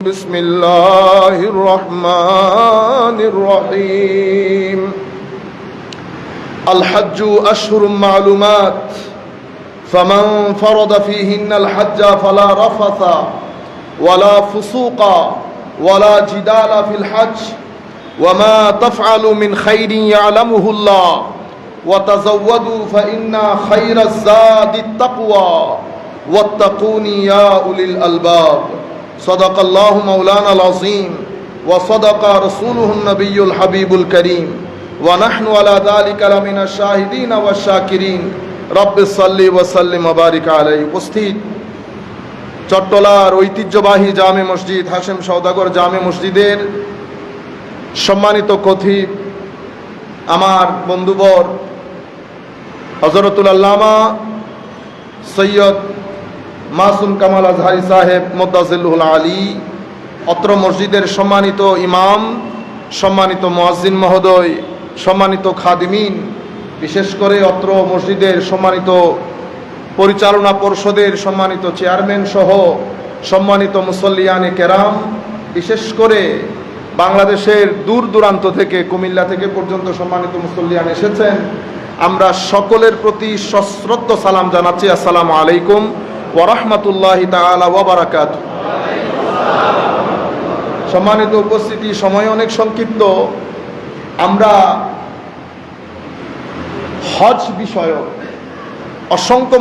بسم الله الرحمن الرحيم الحج أشهر معلومات فمن فرض فيهن الحج فلا رفث ولا فسوق ولا جدال في الحج وما تفعل من خير يعلمه الله وتزودوا فإن خير الزاد التقوى واتقون يا أولي الألباب صدق الله مولانا العظيم وصدق رسوله النبي الحبيب الكريم ونحن على ذلك لمن الشاهدين والشاكرين رب صل وسلم وبارك عليه। উপস্থিত চট্টলার ঐতিহ্যবাহী জামে মসজিদ হাশেম সওদাগর জামে মসজিদের সম্মানিত খতিব আমার বন্ধুবর হযরতুল আল্লামা সৈয়দ মাসুম কামাল আজহারি সাহেব মুদ্দাজিল্লুহুল আলী, অত্র মসজিদের সম্মানিত ইমাম, সম্মানিত মুয়াজ্জিন মহোদয়, সম্মানিত খাদিমিন, বিশেষ করে অত্র মসজিদের সম্মানিত পরিচালনা পর্ষদের সম্মানিত চেয়ারম্যান সহ সম্মানিত মুসল্লিয়ানে কেরাম, বিশেষ করে বাংলাদেশের দূর দূরান্ত থেকে কুমিল্লা থেকে পর্যন্ত সম্মানিত মুসল্লিয়ান এসেছেন, আমরা সকলের প্রতি সশ্রদ্ধ সালাম জানাচ্ছি। আসসালামু আলাইকুম ওয়া রাহমাতুল্লাহি তাআলা ওয়া বারাকাতুহু। সম্মানিত উপস্থিতি, সময় অনেক সংক্ষিপ্ত। আমরা হজ বিষয়ক অসংখ্য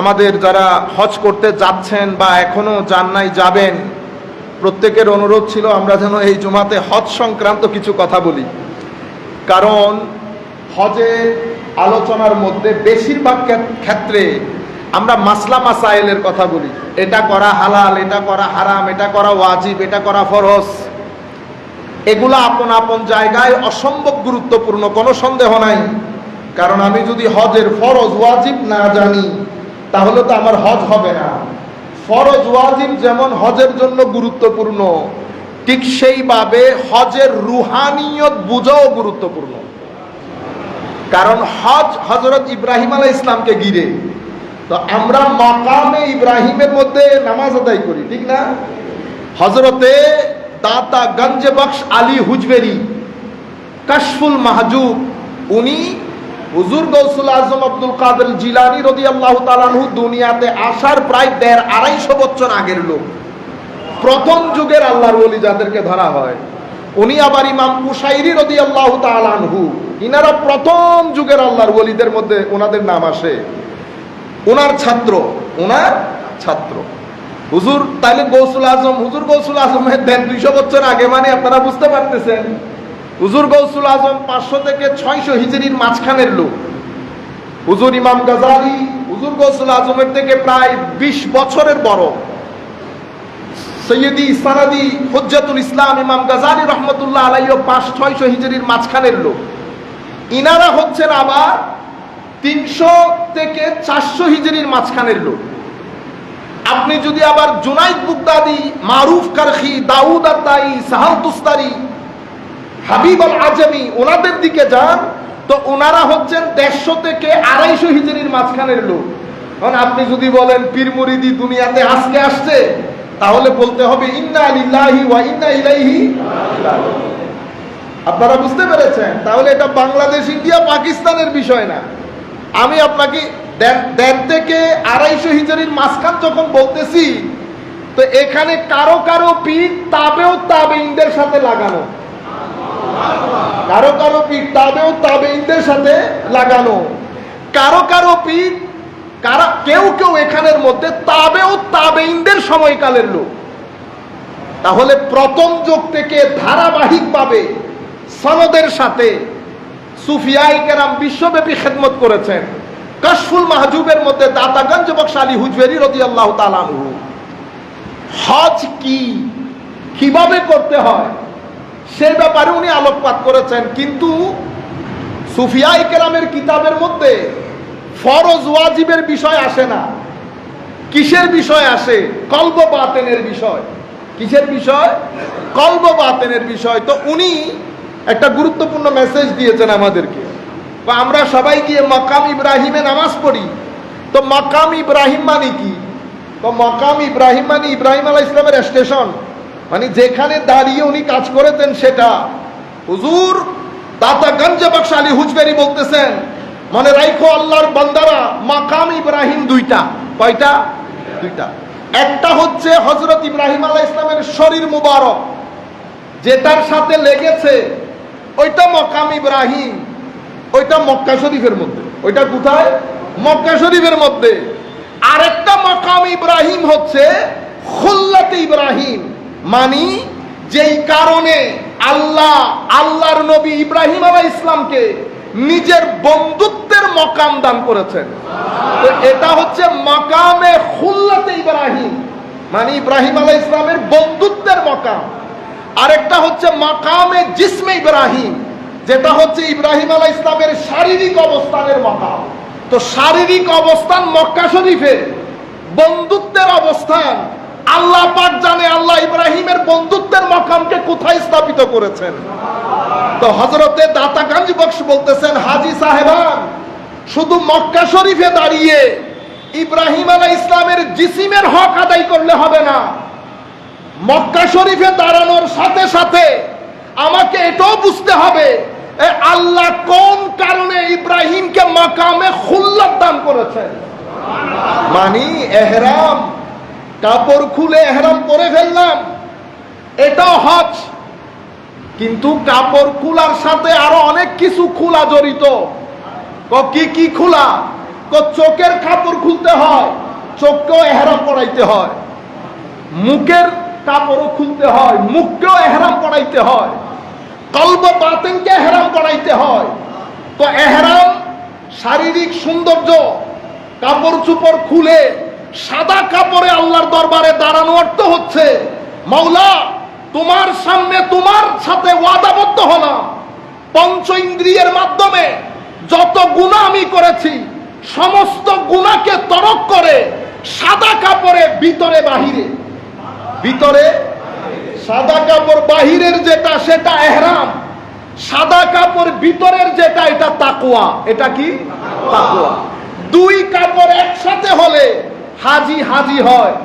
আমাদের যারা হজ করতে যাচ্ছেন বা এখনো যান নাই, যাবেন, প্রত্যেকের অনুরোধ ছিল আমরা যেন এই জুমাতে হজ সংক্রান্ত কিছু কথা বলি। কারণ হজের আলোচনার মধ্যে বেশিরভাগ ক্ষেত্রে আমরা মাসলা মাসাইলের কথা বলি। এটা করা হালাল, এটা করা হারাম, এটা করা ওয়াজিব, এটা করা ফরজ। এগুলা আপন আপন জায়গায় অসম্ভব গুরুত্বপূর্ণ, কোনো সন্দেহ নাই। কারণ আমি যদি হজের ফরজ ওয়াজিব না জানি তাহলে তো আমার হজ হবে না। ফরজ ওয়াজিব যেমন হজের জন্য গুরুত্বপূর্ণ, ঠিক সেইভাবে হজের রুহানিয়ত বুঝাও গুরুত্বপূর্ণ। কারণ হজ হযরত ইব্রাহিম আলাইহিস সালামকে ঘিরে, তো আমরা মাকামে ইব্রাহিমের মধ্যে নামাজ আদায় করি, ঠিক না? হযরতে দাতা গঞ্জে বখশ আলী হুজবেরি কাশফুল মাহজুব, উনি হুজুর গৌসুল আজম আব্দুল কাদের জিলানী রাদিয়াল্লাহু তাআলা আনহু দুনিয়াতে আসার প্রায় 150-250 বছর আগের লোক, প্রথম যুগের আল্লাহর ওলি যাদেরকে ধরা হয়। উনি আবার ইমাম কুশাইরি রাদিয়াল্লাহু তাআলা আনহু, ইনারা প্রথম যুগের আল্লাহর ওলিদের মধ্যে ওনাদের নাম আসে। ওনার ছাত্র হুজুর, তাইলে গৌসুল আজম, হুজুর গৌসুল আজমের 200 বছর আগে, মানে আপনারা বুঝতে পারতেছেন হুজুর গৌসুল আজম 500 থেকে 600 হিজরির মাঝখানের লোক। হুজুর ইমাম গাজালি হুজুর গৌসুল আজমের থেকে প্রায় 20 বছরের বড়। সৈয়দি সানাদি হুজ্জাতুল ইসলাম ইমাম গাজালি রহমতুল্লাহ আলাইহি 500-600 হিজরির মাঝখানের লোক। ইনারা হচ্ছেন আবার 300 থেকে 400 হিজরির মাঝখানের লোক। আপনি যদি আবার জুনাইদ বুগদাদি, মারুফ কারখি, দাউদ আত-তাই, সাহাল তুস্তারি, হাবিব আল আজমি, ওনাদের দিকে যান তো ওনারা হচ্ছেন 150 থেকে 250 হিজরির মাঝখানের লোক। কারণ আপনি যদি বলেন পীর মুরিদি দুনিয়াতে আজকে আসছে, তাহলে বলতে হবে ইন্না লিল্লাহি ওয়া ইন্না ইলাইহি রাজিউন। আপনারা বুঝতে পেরেছেন? তাহলে এটা বাংলাদেশ, ইন্ডিয়া, পাকিস্তানের বিষয় না। আমি আপনাকে 1.5 থেকে 250 হিজরির মাঝখান যখন বলতেছি, তো এখানে কারো কারো পীর তাবেও তাবেঈনদের সাথে লাগানো, কারো কারো পীর তাবেও তাবেঈনদের সাথে লাগানো, কারো কারো পীর কেউ কেউ এখানের মধ্যে তাবেও তাবেঈনদের সময়কালের লোক। তাহলে প্রথম যুগ থেকে ধারাবাহিকভাবে সনদের সাথে সুফিয়ায়ে কেরাম বিশ্বব্যাপী খেদমত করেছেন। কাশফুল মাহজুবের মধ্যে দাতা গঞ্জ বখশ আলী হুজবেরি রাদিয়াল্লাহু তাআলা আনহু হজ কি, কিভাবে করতে হয় সে ব্যাপারে উনি আলোকপাত করেছেন। কিন্তু সুফিয়ায়ে কেরামের কিতাবের মধ্যে ফরজ ওয়াজিবের বিষয় আসে না। কিসের বিষয় আসে? কলব বাতেনের বিষয়। কিসের বিষয়? কলব বাতেনের বিষয়। তো উনি একটা গুরুত্বপূর্ণ মেসেজ দিয়েছেন আমাদেরকে। আমরা সবাই গিয়ে মাকাম ইব্রাহিমে নামাজ পড়ি, তো মাকাম ইব্রাহিম মানে কি? তো মাকাম ইব্রাহিম মানে ইব্রাহিম আলাইহিস সালামের স্টেশন। মানে যেখানে দাঁড়িয়ে উনি কাজ করেছেন সেটা। হুজুর দাতা গঞ্জে বখশ আলী হুজবেরি বলতেছেন, মনে রাখো আল্লাহর বান্দারা, মাকাম ইব্রাহিম দুইটা। কয়টা? দুইটা। একটা হচ্ছে হযরত ইব্রাহিম আলাইহিস সালামের শরীর মুবারক, যেটার সাথে লেগেছে ওইটা মাকাম ইব্রাহিম, ওইটা মক্কা শরীফের মধ্যে। ওইটা কোথায়? মক্কা শরীফের মধ্যে। আরেকটা মাকাম ইব্রাহিম হচ্ছে খুল্লাত ইব্রাহিম, মানে যেই কারণে আল্লাহর নবী ইব্রাহিম আলাইহিস সালামকে নিজের বন্ধুত্বের মকাম দান করেছেন। তো এটা হচ্ছে মাকামে খুল্লাতে ইব্রাহিম, মানে ইব্রাহিম আলাইহিস সালামের বন্ধুত্বের মকাম। আরেকটা হচ্ছে মাকামে জিসমে ইব্রাহিম, যেটা হচ্ছে ইব্রাহিম আলাইহিস সালামের শারীরিক অবস্থানের মকাম। তো শারীরিক অবস্থান মক্কা শরীফে, বন্ধুত্বের অবস্থান আল্লাহ পাক জানে আল্লাহ ইব্রাহিমের বন্ধুত্বের মকামকে কোথায় স্থাপিত করেছেন। তো হযরতে দাতা গঞ্জ বখশ বলতেছেন, হাজী সাহেবান শুধু মক্কা শরীফে দাঁড়িয়ে ইব্রাহিম আলাইহিস সালামের জিসিমের হক আদায় করলে হবে না, মক্কা শরীফে দাঁড়ানোর সাথে সাথে আমাকে এটাও বুঝতে হবে আল্লাহ কোন কারণে ইব্রাহিমকে মাকামে খুল্লাত দান করেছেন। মানে ইহরাম, কাপড় খুলে ইহরাম পরে ফেললাম, এটাও হজ, কিন্তু কাপড় খোলার সাথে আরো অনেক কিছু খোলা জড়িত। কি কি খোলা? চোখের কাপড় খুলতে হয়, চোখকেও ইহরাম পরাইতে হয়। মুখের কাপড়ও খুলতে হয়, মুখকেও ইহরাম পরাইতে হয়। কলব বাতিনকে ইহরাম পরাইতে হয়। তো ইহরাম শারীরিক সৌন্দর্য, কাপড় চোপড় খুলে সাদা কাপড়ে আল্লাহর দরবারে দাঁড়ানো অর্থ হচ্ছে, মাওলা তোমার সামনে তোমার সাথে ওয়াদাবদ্ধ হলাম, পঞ্চ ইন্দ্রিয়ের মাধ্যমে যত গুনাহ আমি করেছি সমস্ত গুনাহকে তরক করে সাদা কাপড়ে ভিতরে বাহিরে, ভিতরে সাদা কাপড় বাহিরের যেটা সেটা ইহরাম, সাদা কাপড় ভিতরের যেটা এটা তাকওয়া। এটা কি? তাকওয়া। দুই কাপড় একসাথে হলে হাজি হাজি হয়।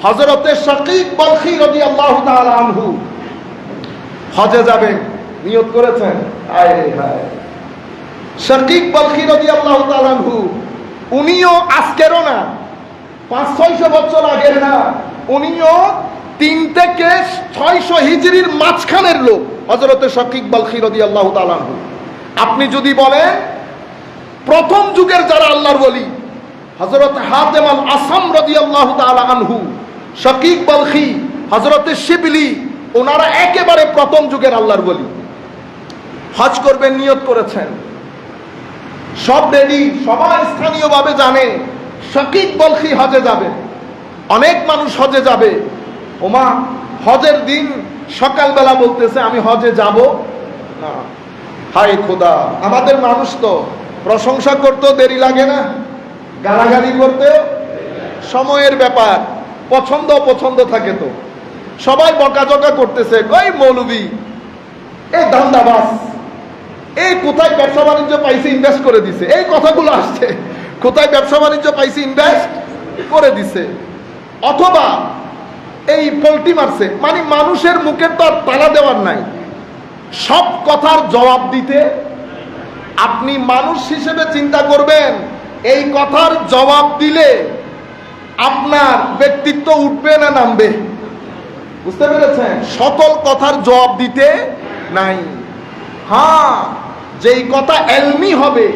হযরতে শাকীক বলখী রাদিয়াল্লাহু তাআলা আনহু হজে যাবেন, নিয়ত করেছেন। আয় হায়, শাকীক বলখী রাদিয়াল্লাহু তাআলা আনহু, উনিও আজকেরও না, 500-600 বছর আগের না, উনিও 3 থেকে 600 হিজরির মাঝখানের লোক, হযরতে শাকীক বলখী রাদিয়াল্লাহু তাআলা আনহু। আপনি যদি বলেন প্রথম যুগের যারা আল্লাহর ওলি, হযরত হাতেম আল আসম রাদিয়াল্লাহু তাআলা আনহু, শাকীক বলখী, হযরতে শিবলি, ওনারা একেবারে প্রথম যুগের আল্লাহর ওলি। হজ করবেন, নিয়ত করেছেন, সব রেডি, সবাই স্থানীয়ভাবে জানে শাকীক বলখী হজে যাবে। অনেক মানুষ হজে যাবে। ওমা হজের দিন সকালবেলা বলতেছে আমি হজে যাব না। হায় খোদা, আমাদের মানুষ তো প্রশংসা করতেও দেরি লাগে না, গালাগালি করতেও সময়ের ব্যাপার, পছন্দ অপছন্দ থাকে। তো সবাই বকাঝকা করতেছে, কই মৌলবী, এই ধান্দাবাজ, এই কোথায় ব্যবসা বাণিজ্য পাইছে ইনভেস্ট করে দিছে, এই কথাগুলো আসছে, কোথায় ব্যবসা বাণিজ্য পাইছে ইনভেস্ট করে দিছে, অথবা এই পল্টি মারছে। মানে মানুষের মুখে তো আর তালা দেওয়ার নাই, সব কথার জবাব দিতে। আপনি মানুষ হিসেবে চিন্তা করবেন, এই কথার জবাব দিলে আপনার ব্যক্তিত্ব উঠবে না নামবে? বুঝতে পেরেছেন? সকল কথার জবাব দিতে নাই। হ্যাঁ, যেই কথা এলমি হবে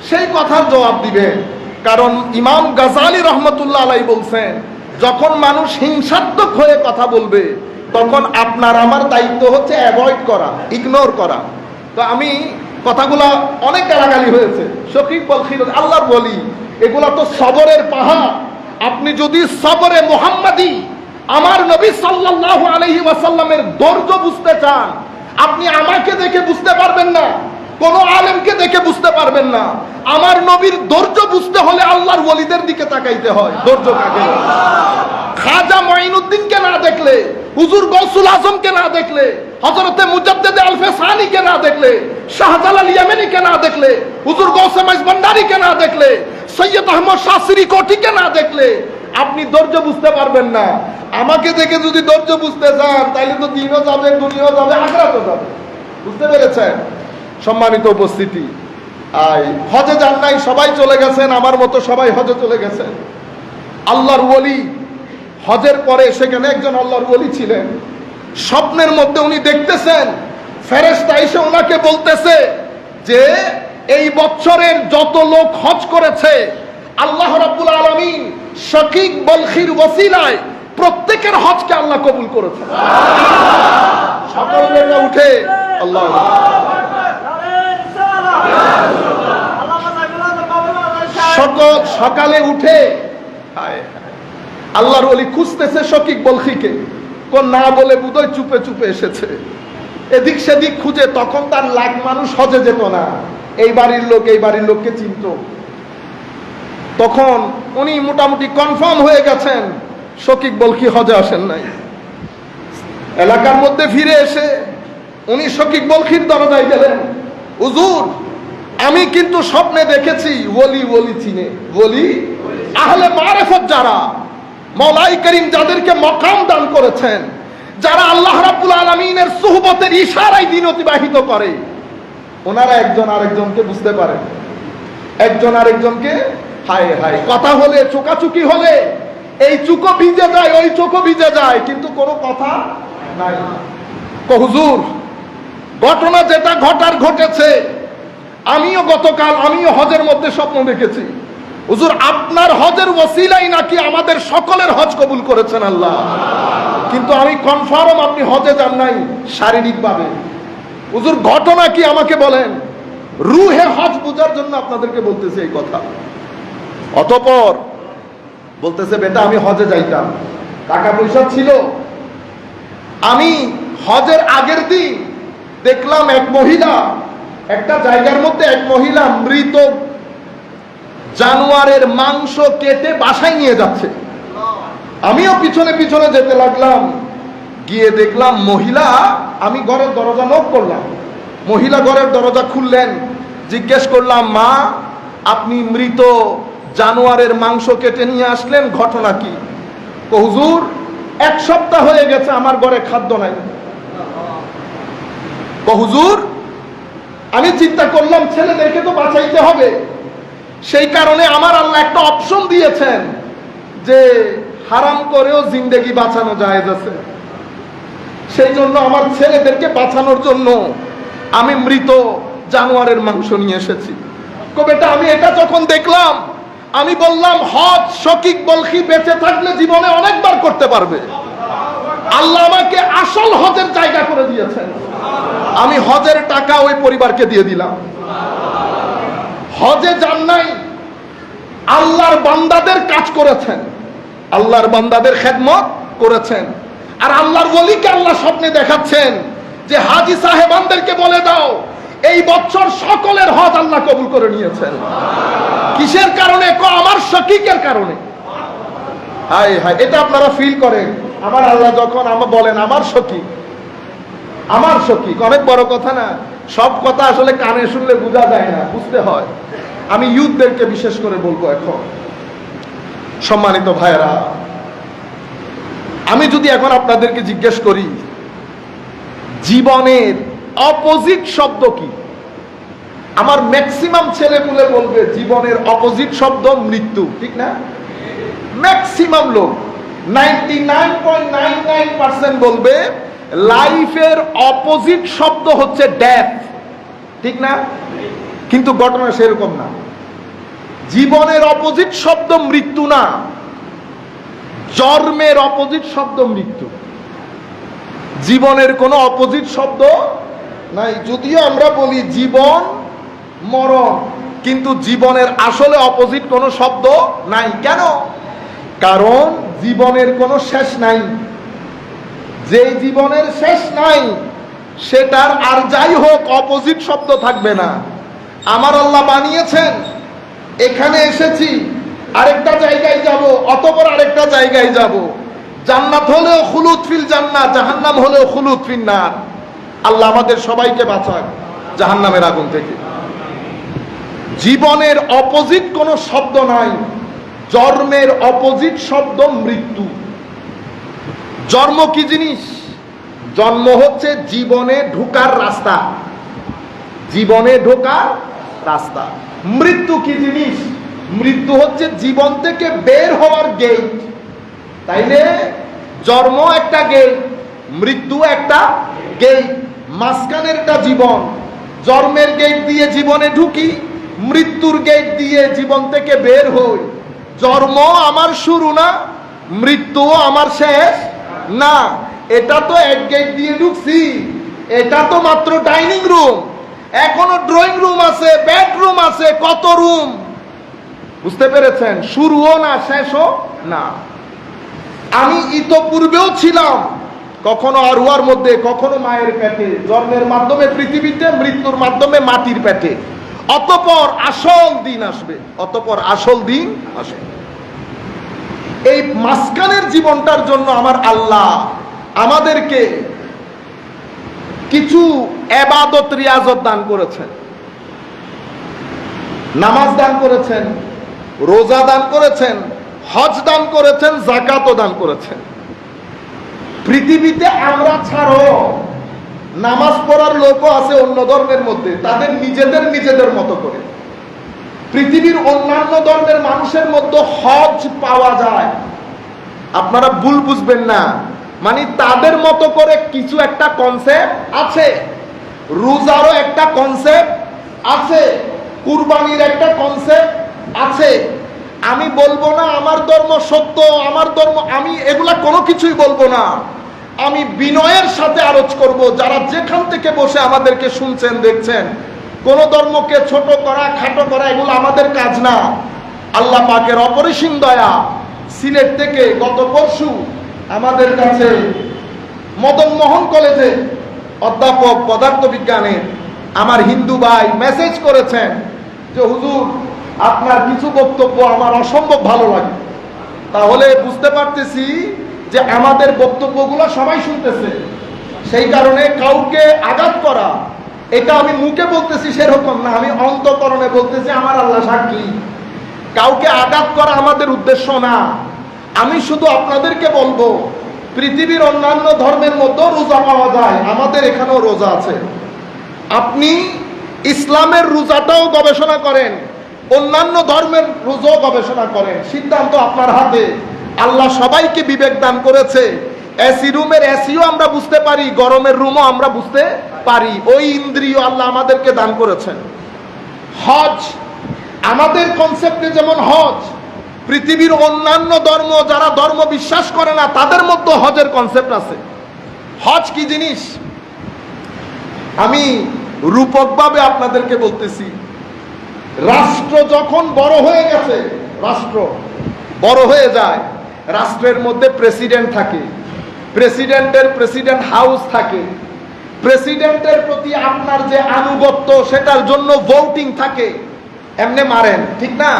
সেই কথার জবাব দিবেন। কারণ ইমাম গাজালি রহমতুল্লাহ আলাইহি বলছেন, যখন মানুষ হিংসাত্মক হয়ে কথা বলবে তখন আপনার আমার দায়িত্ব হচ্ছে অ্যাভয়েড করা, ইগনোর করা। তো আমি কথাগুলা অনেক গালাগালি হয়েছে, শাকীক বলখী আল্লাহর ওলি, এগুলা তো সবরের পাহাড়। আপনি যদি সবরে মুহাম্মাদি, আমার নবী সাল্লাল্লাহু আলাইহি ওয়াসাল্লামের ধৈর্য বুঝতে চান, আপনি আমাকে দেখে বুঝতে পারবেন না, কোন আলেমকে দেখে বুঝতে পারবেন না। আমার নবীর ধৈর্য বুঝতে হলে আল্লাহর ওলিদের দিকে তাকাইতে হয়। ধৈর্য কাকে? খাজা মঈনুদ্দিনকে না দেখলে, হুজুর গৌসুল আজমকে না দেখলে, হযরতে মুজাদ্দিদ আল-ফেসানিকে না দেখলে, শাহজালাল ইয়ামানিকে না দেখলে, হুজুর গৌসে মাইজ ভান্ডারীকে না দেখলে, সৈয়দ আহমদ শাহ শ্রী কোটিকে না দেখলে আপনি ধৈর্য বুঝতে পারবেন না। আমাকে দেখে যদি ধৈর্য বুঝতে চান তাহলে তো দিনও যাবে, দুনিয়াও যাবে, আখিরাতও যাবে। বুঝতে পেরেছেন? সম্মানিত উপস্থিতি, হজে যান নাই সবাই চলে গেছেন, আমার মতো সবাই হজে চলে গেছেন। আল্লাহর ওলি হজের পরে সেখানে একজন আল্লাহর ওলি ছিলেন, স্বপ্নের মধ্যে উনি দেখতেছেন ফেরেশতা এসে ওনাকে বলতেছে যে এই বছরের যত লোক হজ করেছে আল্লাহ রাব্বুল আলামিন শাকিক বলখির ওসিলায় প্রত্যেকের হজকে আল্লাহ কবুল করেছেন। সকালে উঠে আল্লাহ সকালে উঠে আল্লাহর ওলি খুঁজতেছে শাকিক বলখিকে, কোন না বলে বুধই চুপে চুপে এসেছে। এদিক সেদিক খুঁজে, তখন তার লাখ মানুষ হজে যেত না, এই বাড়ির লোক এই বাড়ির লোককে চিনত। তখন উনি মোটামুটি কনফার্ম হয়ে গেছেন শাকিক বলখি হজে আসেন নাই। এলাকার মধ্যে ফিরে এসে উনি শাকিক বলখির দরজায় গেলেন, হুজুর আমি কিন্তু স্বপ্নে দেখেছি ওলি ওলি চিনে, ওলি আহলে মারিফত যারা, মওলাই করিম যাদেরকে মাকাম দান করেছেন, যারা আল্লাহ রাব্বুল আলামিনের সুহবতের ইশারায় দিন অতিবাহিত করে, ওনারা একজন আরেকজনকে বুঝতে পারে, একজন আরেকজনকে হায় হায় কথা হলে চোকাচুকি হলে এই চুকো ভিজে যায় ওই চোখও ভিজে যায়, কিন্তু কোনো কথা নাই। হুজুর ঘটনা যেটা ঘটার ঘটেছে, আমিও গতকাল আমিও হজের মধ্যে স্বপ্ন দেখেছি, হুজুর আপনার হজের ওসিলাই নাকি আমাদের সকলের হজ কবুল করেছেন আল্লাহ, কিন্তু আমি কনফার্ম আপনি হজে যান নাই শারীরিকভাবে। হুজুর ঘটনা কি আমাকে বলেন, রুহে হজ বোঝার জন্য আপনাদেরকে বলতেছি এই কথা। অতঃপর বলতেছে বেটা আমি হজে যাইতাম, টাকা পয়সা ছিল, আমি হজের আগের দিন দেখলাম এক মহিলা, একটা জায়গার মধ্যে এক মহিলা মৃত জানোয়ারের মাংস কেটে বাসায় নিয়ে যাচ্ছে। আমিও পিছনে পিছনে যেতে লাগলাম, গিয়ে দেখলাম মহিলা, আমি ঘরের দরজা নক করলাম, মহিলা ঘরের দরজা খুললেন, জিজ্ঞেস করলাম মা আপনি মৃত জানোয়ারের মাংস কেটে নিয়ে আসলেন, ঘটনা কি? হুজুর এক সপ্তাহ হয়ে গেছে আমার ঘরে খাদ্য নাই। হুজুর আমি চিন্তা করলাম ছেলেদেরকে তো বাঁচাইতে হবে, সেই কারণে আমার আল্লাহ একটা অপশন দিয়েছেন যে হারাম করেও জিন্দেগি বাঁচানো জায়েজ আছে, সেই জন্য আমার ছেলেদেরকে বাঁচানোর জন্য আমি মৃত জানোয়ারের মাংস নিয়ে এসেছি। বেটা আমি এটা যখন দেখলাম আমি বললাম হজ শাকিক বলখি বেঁচে থাকলে জীবনে অনেকবার করতে পারবে, আল্লাহ আমাকে আসল হজের জায়গা করে দিয়েছেন, আমি হজের টাকা ওই পরিবারকে দিয়ে দিলাম। হজে যান নাই, আল্লাহর বান্দাদের কাজ করেছেন, আল্লাহর বান্দাদের খেদমত করেছেন, আর আল্লাহর ওলিকে আল্লাহ স্বপ্নে দেখাচ্ছেন যে হাজী সাহেবানদেরকে বলে দাও এই বছর সকলের হজ আল্লাহ কবুল করে নিয়েছেন। কিসের কারণে? আমার শাকিকের কারণে। হায় হায়, এটা আপনারা ফিল করেন, আমার আল্লাহ যখন আমার বলেন আমার শাকিক, আমার শাকিক, অনেক বড় কথা না, সব কথা আসলে কানে শুনলে বোঝা যায় না, বুঝতে হয়। আমি ইউথদেরকে বিশেষ করে বলবো, এখন সম্মানিত ভাইয়েরা, আমি যদি এখন আপনাদেরকে জিজ্ঞেস করি জীবনের অপোজিট শব্দ কি, আমার ম্যাক্সিমাম ছেলেপুলে বলবে জীবনের অপোজিট শব্দ মৃত্যু, ঠিক না? ম্যাক্সিমাম লোক 99.99% বলবে লাইফের অপোজিট শব্দ হচ্ছে ডেথ, ঠিক না? কিন্তু ঘটনা সেরকম না। জীবনের অপোজিট শব্দ মৃত্যু না, জন্মের অপোজিট শব্দ মৃত্যু। জীবনের কোনো অপোজিট শব্দ নাই, যদিও আমরা বলি জীবন মরণ, কিন্তু জীবনের আসলে অপোজিট কোনো শব্দ নাই। কেন? কারণ জীবনের কোনো শেষ নাই, যে জীবনের শেষ নাই সেটার আর যাই হোক অপোজিট শব্দ থাকবে না। আমার আল্লাহ বানিয়েছেন, এখানে এসেছি, আরেকটা জায়গায় যাব, অতঃপর আরেকটা জায়গায় যাব। জান্নাত হলেও খুলুদ ফিল জান্নাত, জাহান্নাম হলেও খুলুদ ফিন নার। আল্লাহ আমাদের সবাইকে বাঁচাক জাহান্নামের আগুন থেকে। জীবনের অপোজিট কোনো শব্দ নাই, জন্মের অপোজিট শব্দ মৃত্যু। জন্ম কি জিনিস? জন্ম হচ্ছে জীবনে ঢোকার রাস্তা, জীবনে ঢোকার রাস্তা। মৃত্যু কি জিনিস? মৃত্যু হচ্ছে জীবন থেকে বের হওয়ার গেট। তাইলে জন্ম একটা গেট, মৃত্যু একটা গেট, মাঝখানেরটা জীবন। জন্মের গেট দিয়ে জীবনে ঢুকি, মৃত্যুর গেট দিয়ে জীবন থেকে বের হই। জন্ম আমার শুরু না, মৃত্যু আমার শেষ না। এটা তো এক গেট দিয়ে ঢুকছি, এটা তো মাত্র ডাইনিং রুম, এখনো ড্রয়িং রুম আছে, বেডরুম আছে, কত রুম। বুঝতে পেরেছেন? শুরুও না, শেষও না। আমি ইতপূর্বেও ছিলাম, কখনো আরুয়ার মধ্যে, কখনো মায়ের পেটে, জন্মের মাধ্যমে পৃথিবীতে, মৃত্যুর মাধ্যমে মাটির পেটে। অতঃপর আসল দিন আসবে, অতঃপর আসল দিন আসবে। এই মাঝখানের জীবনটার জন্য আমার আল্লাহ আমাদেরকে কিছু ইবাদত রিয়াজত দান করেছেন। নামাজ দান করেছেন, রোজা দান করেছেন, হজ দান করেছেন, যাকাতও দান করেছেন। পৃথিবীতে আমরা ছাড়াও নামাজ পড়ার লোকও আছে অন্য ধর্মের মধ্যে, তাদের নিজেদের মতো করে। পৃথিবীর অন্যান্য ধর্মের মানুষের মধ্যে হজ পাওয়া যায়। আপনারা ভুল বুঝবেন না, মানে তাদের মতো করে কিছু একটা কনসেপ্ট আছে, রোজারও একটা কনসেপ্ট আছে, কুরবানির একটা কনসেপ্ট আছে। আমি বলবো না আমার ধর্ম সত্য, আমার ধর্ম, আমি এগুলা কোনো কিছুই বলবো না। আমি বিনয়ের সাথে আরজ করব, যারা যেখান থেকে বসে আমাদেরকে শুনছেন, দেখছেন, কোন ধর্মকে ছোট করা, খাটো করা, এগুলো আমাদের কাজ না। আল্লাহ পাকের অপরিসীম দয়া। সিলেট থেকে গত পরশু আমাদের কাছে মদন মোহন কলেজে অধ্যাপক পদার্থবিজ্ঞানের আমার হিন্দু ভাই মেসেজ করেছেন যে হুজুর, আপনার কিছু বক্তব্য আমার অসম্ভব ভালো লাগে। তাহলে বুঝতে পারতেছি যে আমাদের বক্তব্যগুলো সবাই শুনতেছে। সেই কারণে কাউকে আঘাত করা, এটা আমি মুখে বলতেছি সেরকম না, আমি অন্তঃকরণে বলতেছি, আমার আল্লাহ সাক্ষী। কাউকে আঘাত করা আমাদের উদ্দেশ্য না। আমি শুধু আপনাদেরকে বলবো, পৃথিবীর অন্যান্য ধর্মের মধ্যেও রোজা পাওয়া যায়, আমাদের এখানেও রোজা আছে। আপনি ইসলামের রোজাটাও গবেষণা করেন, অন্যান্য ধর্মের রোজাও গবেষণা করেন, সিদ্ধান্ত আপনার হাতে। আল্লাহ সবাইকে বিবেক দান করেছে। এসি রুমের এসিও আমরা বুঝতে পারি, গরমের রুমও আমরা বুঝতে পারি। ওই ইন্দ্রিয় আল্লাহ আমাদেরকে দান করেছেন। হজ আমাদের কনসেপ্টে যেমন হজ, পৃথিবীর অন্যান্য ধর্ম, যারা ধর্ম বিশ্বাস করে না, তাদের মধ্যে হজের কনসেপ্ট আছে। হজ কি জিনিস আমি রূপকভাবে আপনাদেরকে বলতেছি। রাষ্ট্র যখন বড় হয়ে গেছে, রাষ্ট্র বড় হয়ে যায়, রাষ্ট্রের মধ্যে প্রেসিডেন্ট থাকে, প্রেসিডেন্টের প্রেসিডেন্ট হাউস থাকে, প্রেসিডেন্টের প্রতি আপনার যে আনুগত্য, সেটার জন্য ভোটিং থাকে, এমনি মারেন, ঠিক না?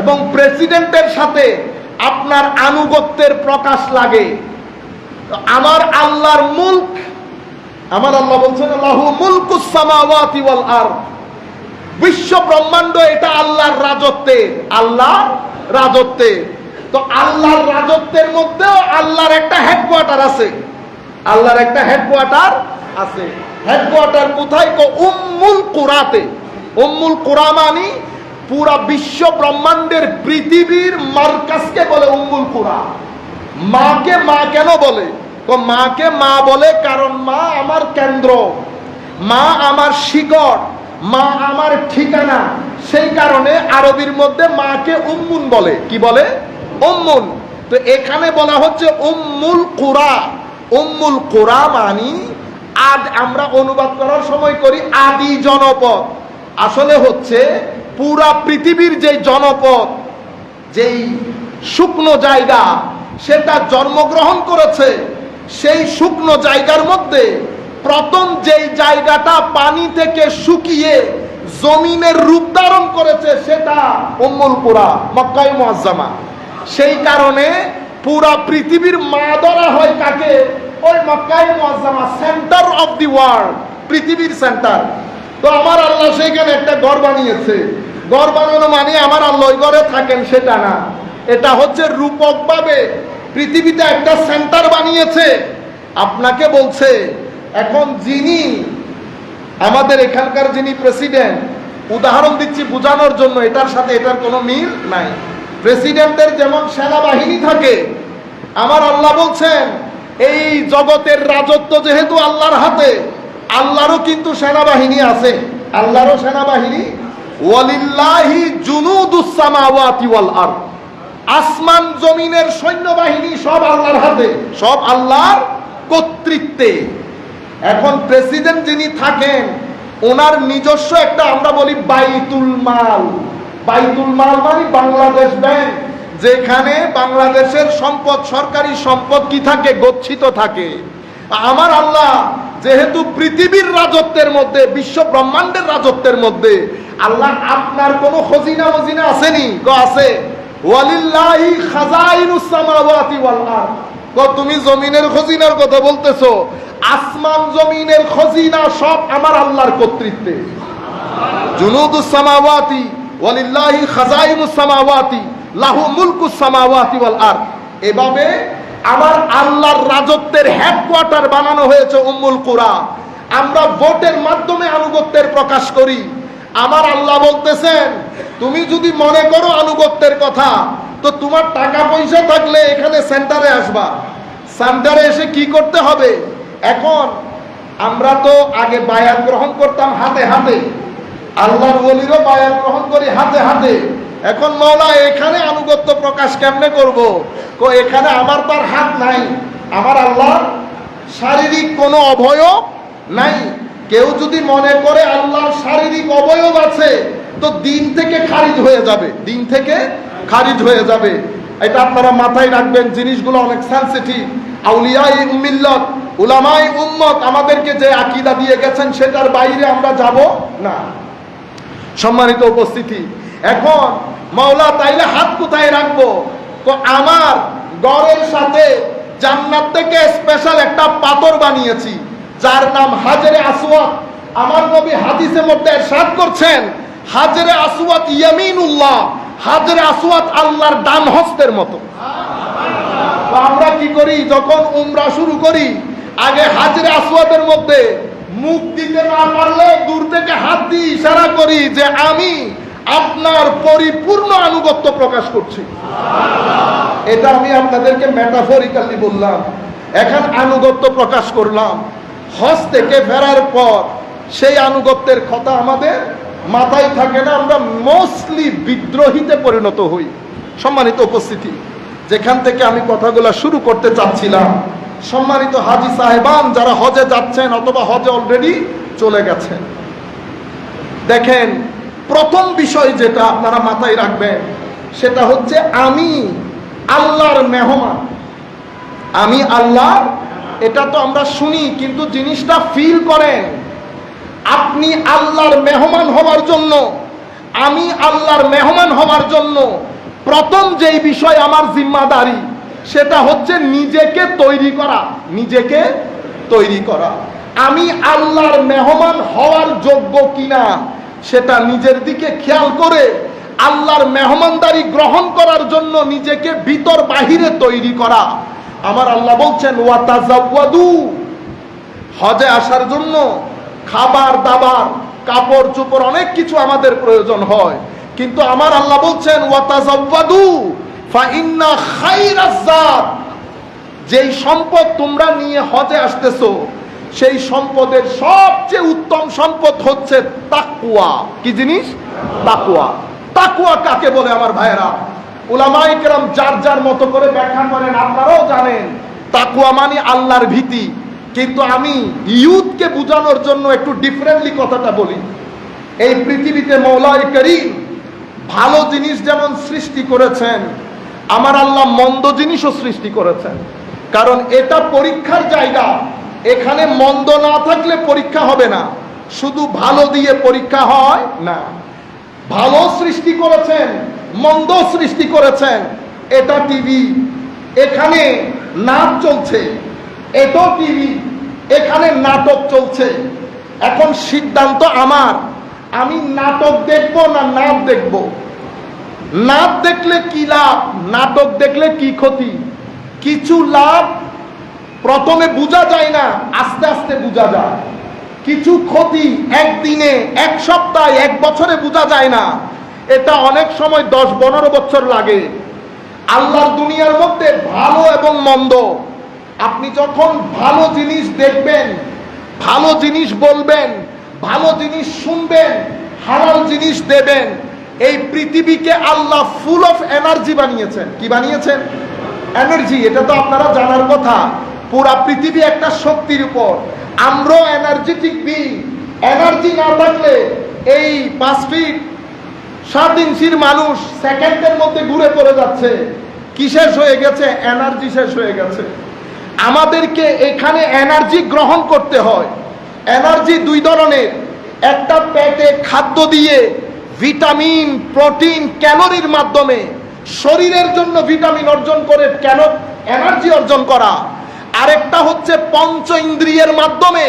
এবং প্রেসিডেন্টের সাথে আপনার আনুগত্যের প্রকাশ লাগে। আমার আল্লাহর মুলক, আমার আল্লাহ বলছেন লাহু মুলকুস সামাওয়াতি ওয়াল আরদ, বিশ্ব ব্রহ্মাণ্ড এটা আল্লাহর রাজত্বে, আল্লাহর রাজত্বে। তো আল্লাহর রাজত্বের মধ্যেও আল্লাহর একটা হেডকোয়ার্টার আছে, আল্লাহর একটা হেডকোয়ার্টার আছে। হেডকোয়ার্টার কোথায়? উম্মুল কুরাতে। উম্মুল কুরা মানে পুরা বিশ্ব ব্রহ্মাণ্ডের, পৃথিবীর মার্কাজকে বলে উম্মুল কুরা। মাকে মা কেন বলে? মাকে মা বলে কারণ মা আমার কেন্দ্র, মা আমার শিকড়, মা আমার ঠিকানা। সেই কারণে আরবির মধ্যে মাকে উম্মুন বলে। কি বলে? উম্মুন। তো এখানে বলা হচ্ছে উম্মুল কুরা। উম্মুল কুরা মানি আদ, আমরা অনুবাদ করার সময় করি আদি জনপদ। আসলে হচ্ছে পুরা পৃথিবীর যে জনপদ, যেই শুকনো জায়গা, সেটা জন্মগ্রহণ করেছে। সেই শুকনো জায়গার মধ্যে প্রথম যেই জায়গাটা পানি থেকে শুকিয়ে জমিনের রূপ ধারণ করেছে, সেটা উম্মুল কুরা, মক্কা মুআজ্জামা। সেই কারণে পুরা পৃথিবীর মা ধরা হয় কাকে? ওই মক্কা মুআজ্জামা, সেন্টার অফ দি ওয়ার্ল্ড, পৃথিবীর সেন্টার। তো আমার আল্লাহ সেইখানে একটা ঘর বানিয়েছে। ঘর বানানো মানে আমার আল্লাহ ওই ঘরে থাকেন সেটা না, এটা হচ্ছে রূপকভাবে পৃথিবীতে একটা সেন্টার বানিয়েছে, আপনাকে বলছে এখন যিনি আমাদের এখানকার যিনি প্রেসিডেন্ট, উদাহরণ দিচ্ছি বোঝানোর জন্য, এটার সাথে এটার কোনো মিল নাই। প্রেসিডেন্টের যেমন সেনাবাহিনী থাকে, আমার আল্লাহ বলছেন এই জগতের রাজত্ব যেহেতু আল্লাহর হাতে, আল্লাহরও কিন্তু সেনাবাহিনী আছে, আল্লাহরও সেনাবাহিনী। ওয়ালিল্লাহি জুনুদুস সামাওয়াতি ওয়াল আরদ, আসমান জমিনের সৈন্যবাহিনী সব আল্লাহর হাতে, সব আল্লাহর কর্তৃত্বে। এখন প্রেসিডেন্ট যিনি থাকেন ওনার নিজস্ব একটা আমরা বলি বাইতুল মাল। বাইতুল মাল মানে বাংলাদেশ ব্যাংক, যেখানে বাংলাদেশের সম্পদ, সরকারি সম্পদ কি থাকে, গচ্ছিত থাকে। আমার আল্লাহ যেহেতু পৃথিবীর রাজত্বের মধ্যে, বিশ্ব ব্রহ্মাণ্ডের রাজত্বের মধ্যে, আল্লাহ আপনার কোনো খজিনা মজিনা আসেনি? আছে। ওয়ালিল্লাহি খাজাইনুস সামাওয়াতি ওয়াল আরদ। তুমি জমিনের খজিনার কথা বলতেছো, আসমান জমিনের খজিনা সব আমার আল্লাহর কর্তৃত্বে। জুনুদুস সামাওয়াতি ওয়ালিল্লাহি খাজাইনুস সামাওয়াতি লাহু মুলকুস সামাওয়াতি ওয়াল আরদ। এভাবে আমার আল্লাহর রাজত্বের হেডকোয়ার্টার বানানো হয়েছে উম্মুল কুরা। আমরা ভোটের মাধ্যমে আনুগত্যের প্রকাশ করি। আমার আল্লাহ বলতেছেন তুমি যদি মনে করো আনুগত্যের কথা, তো তোমার টাকা পয়সা থাকলে এখানে সেন্টারে আসবা। সেন্টারে এসে কি করতে হবে? এখন আমরা তো আগে বায়াত গ্রহণ করতাম হাতে হাতে, আল্লাহর ওলিরও বায়াত গ্রহণ করি হাতে হাতে। এখন মওলা এখানে আনুগত্য প্রকাশ কেমনে করব? এখানে আমার তার হাত নাই, আমার আল্লাহর শারীরিক কোনো অবয়ব নাই। কেউ যদি মনে করে আল্লাহর শারীরিক অবয়ব আছে, তো দিন থেকে খারিজ হয়ে যাবে, দিন থেকে খারিজ হয়ে যাবে। এটা আপনারা মাথায় রাখবেন, জিনিসগুলো অনেক সেনসিটিভ। আউলিয়ায়ে মিল্লাত, উলামায়ে উম্মত আমাদেরকে যে আকীদা দিয়ে গেছেন সেটার বাইরে আমরা যাব না। সম্মানিত উপস্থিতি, এখন মাওলা তাইলে হাত কোথায় রাখবো? তো আমার ঘরের সাথে জান্নাত থেকে স্পেশাল একটা পাথর বানিয়েছি যার নাম হাজরে আসওয়াদ। আমার নবী হাদিসের মধ্যে ইরশাদ করছেন হাজরে আসওয়াদ ইয়ামিনুল্লাহ, হাজরে আসওয়াদ আল্লাহর ডান হস্তের মতো। তো আমরা কি করি? যখন উমরা শুরু করি, আগে হাজরে আসওয়াদের মধ্যে মুখ দিতে না পারলে দূর থেকে হাত দিয়ে ইশারা করি যে আমি আপনার পরিপূর্ণ আনুগত্য প্রকাশ করছি। এটা আমি আপনাদেরকে মেটাফরিক্যালি বললাম। এখন আনুগত্য প্রকাশ করলাম। হজ থেকে ফেরার পর সেই আনুগত্যের কথা আমাদের মাথায় থাকে না, আমরা মোস্টলি বিদ্রোহীতে পরিণত হই। সম্মানিত উপস্থিতি, যেখান থেকে আমি কথাগুলো শুরু করতে চাচ্ছিলাম, সম্মানিত হাজী সাহেবান যারা হজে যাচ্ছেন অথবা হজে অলরেডি চলে গেছেন, দেখেন প্রথম বিষয় যেটা আপনারা মাথায় রাখবেন সেটা হচ্ছে আমি আল্লাহর মেহমান। আমি আল্লাহ, এটা তো আমরা শুনি, কিন্তু জিনিসটা ফিল করেন। আপনি আল্লাহর মেহমান হওয়ার জন্য, আমি আল্লাহর মেহমান হওয়ার জন্য প্রথম যেই বিষয় আমার জিম্মাদারি, সেটা হচ্ছে নিজেকে তৈরি করা। নিজেকে তৈরি করা। আমি আল্লাহর মেহমান হওয়ার যোগ্য কিনা সেটা নিজের দিকে খেয়াল করে আল্লাহর মেহমানদারি গ্রহণ করার জন্য নিজেকে ভিতর বাহিরে তৈরি করা। আমার আল্লাহ বলছেন ওয়াতাজাওয়াদু, হজে আসার জন্য খাবার দাবার, কাপড় চোপড় অনেক কিছু আমাদের প্রয়োজন হয়, কিন্তু আমার আল্লাহ বলছেন ওয়াতাজাওয়াদু ফাইন্না খায়রাজ যাত, যেই সম্পদ তোমরা নিয়ে হজে আসতেছো সেই সম্পদের সবচেয়ে উত্তম সম্পদ হচ্ছে তাকওয়া। কি জিনিস? তাকওয়া। তাকওয়া কাকে বলে আমার ভাইয়েরা? উলামায়ে কেরাম যার যার মতো করে ব্যাখ্যা করেন, আপনারাও জানেন। তাকওয়া মানে আল্লাহর ভীতি, কিন্তু আমি ইয়ুথকে বোঝানোর জন্য একটু ডিফারেন্টলি কথাটা বলি। এই পৃথিবীতে মওলাই করিম ভালো জিনিস যেমন সৃষ্টি করেছেন, আমার আল্লাহ মন্দ জিনিসও সৃষ্টি করেছেন, কারণ এটা পরীক্ষার জায়গা। এখানে মন্দ না থাকলে পরীক্ষা হবে না, শুধু ভালো দিয়ে পরীক্ষা হয় না। ভালো সৃষ্টি করেছেন, মন্দ সৃষ্টি করেছেন। এটা টিভি, এখানে নাচ চলছে। এটাও টিভি, এখানে নাটক চলছে। এখন সিদ্ধান্ত আমার, আমি নাটক দেখব না নাচ দেখব। নাচ দেখলে কি লাভ, নাটক দেখলে কি ক্ষতি? কিছু লাভ প্রথমে বোঝা যায় না, আস্তে আস্তে বোঝা যায়। কিছু ক্ষতি একদিনে, এক সপ্তাহে, এক বছরে বোঝা যায় না, এটা অনেক সময় 10-15 বছর লাগে। আল্লাহর দুনিয়ার মধ্যে ভালো এবং মন্দ, আপনি যখন ভালো জিনিস দেখবেন, ভালো জিনিস বলবেন, ভালো জিনিস শুনবেন, হালাল জিনিস দেবেন, এই পৃথিবীকে আল্লাহ ফুল অফ এনার্জি বানিয়েছেন। কি বানিয়েছেন? এনার্জি। এটা তো আপনারা জানার কথা। পুরা পৃথিবী একটা শক্তির উপর। আমরাও এনার্জেটিক বিং। এনার্জি না থাকলে এই 5 ফিট 7 ইঞ্চির মানুষ সেকেন্ডের মধ্যে ঘুরে পড়ে যাচ্ছে। কি শেষ হয়ে গেছে? এনার্জি শেষ হয়ে গেছে। আমাদেরকে এখানে এনার্জি গ্রহণ করতে হয়। এনার্জি 2 ধরনের। একটা পেটে খাদ্য দিয়ে ভিটামিন, প্রোটিন, ক্যালোরির মাধ্যমে শরীরের জন্য ভিটামিন অর্জন করে কেন এনার্জি অর্জন করা। আরেকটা হচ্ছে পঞ্চ ইন্দ্রিয়ের মাধ্যমে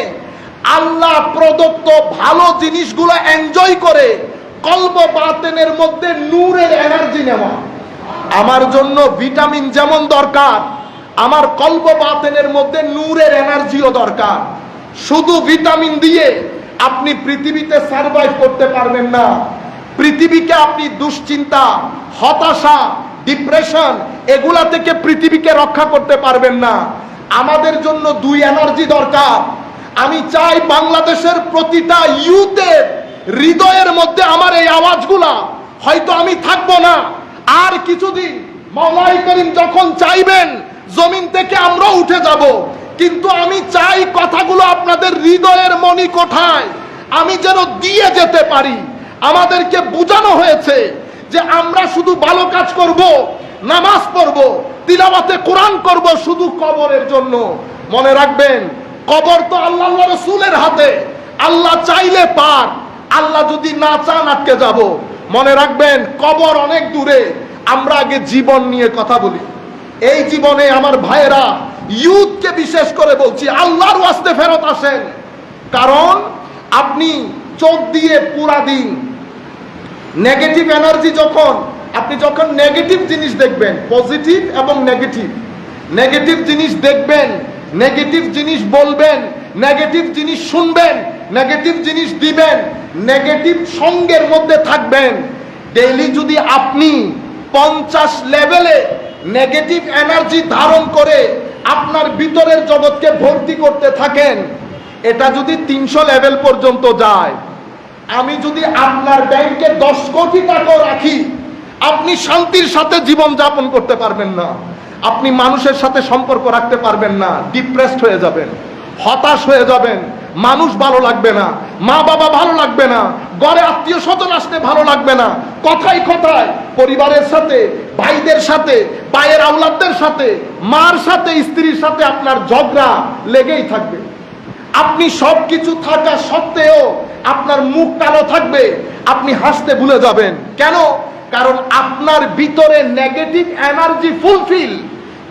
আল্লাহ প্রদত্ত ভালো জিনিসগুলো এনজয় করে কলব বাতেনের মধ্যে নূরের এনার্জি নেওয়া। আমার জন্য ভিটামিন যেমন দরকার, আমার কলব বাতেনের মধ্যে নূরের এনার্জিও দরকার। শুধু ভিটামিন দিয়ে আপনি পৃথিবীতে সার্ভাইভ করতে পারবেন না। পৃথিবীকে আপনি দুশ্চিন্তা, হতাশা, ডিপ্রেশন এগুলা থেকে পৃথিবীকে রক্ষা করতে পারবেন না। আমাদের জন্য 2 এনার্জি দরকার। আমি চাই বাংলাদেশের প্রতিটা ইউথের হৃদয়ের মধ্যে আমার এই আওয়াজগুলা, হয়তো আমি থাকবো না আর কিছুদিন, মাওলাই করিম যখন চাইবেন জমিন থেকে আমরাও উঠে যাব, কিন্তু আমি চাই কথাগুলো আপনাদের হৃদয়ের মণিকোঠায় আমি যেন দিয়ে যেতে পারি। আমাদেরকে বোঝানো হয়েছে যে আমরা শুধু ভালো কাজ করব, নামাজ পড়ব, তিলাওয়াতে কোরআন করব শুধু কবরের জন্য। মনে রাখবেন, কবর তো আল্লাহ রাসূলের হাতে। আল্লাহ চাইলে পার, আল্লাহ যদি না চান আটকে যাব। মনে রাখবেন, কবর অনেক দূরে। আমরা আগে জীবন নিয়ে কথা বলি। এই জীবনে আমার ভাইয়েরা, ইউথকে বিশেষ করে বলছি, আল্লাহর ওয়াস্তে ফেরত আসেন। কারণ আপনি চোখ দিয়ে পুরা দিন নেগেটিভ এনার্জি, আপনি যখন নেগেটিভ জিনিস দেখবেন, পজিটিভ এবং নেগেটিভ, নেগেটিভ জিনিস দেখবেন, নেগেটিভ জিনিস বলবেন, নেগেটিভ জিনিস শুনবেন, নেগেটিভ জিনিস দিবেন, নেগেটিভ সঙ্গের মধ্যে থাকবেন। ডেইলি যদি আপনি 50 লেভেলে নেগেটিভ এনার্জি ধারণ করে আপনার ভিতরের জগৎকে ভর্তি করতে থাকেন, এটা যদি 300 লেভেল পর্যন্ত যায়, আমি যদি আপনার ব্যাংকে 10 কোটি টাকা রাখি, আপনি শান্তির সাথে জীবন যাপন করতে পারবেন না। আপনি মানুষের সাথে সম্পর্ক রাখতে পারবেন না, ডিপ্রেসড হয়ে যাবেন, হতাশ হয়ে যাবেন, মানুষ ভালো লাগবে না, মা বাবা ভালো লাগবে না, ঘরে আত্মীয় স্বজন আসতে ভালো লাগবে না, কথায় কথায় পরিবারের সাথে, ভাইদের সাথে, ভাইয়ের আওলাদদের সাথে, মার সাথে, স্ত্রীর সাথে আপনার ঝগড়া লেগেই থাকবে। আপনি সবকিছু থাকা সত্ত্বেও আপনার মুখ কালো থাকবে, আপনি হাসতে ভুলে যাবেন। কেন? কারণ আপনার ভিতরে নেগেটিভ এনার্জি ফুলফিল।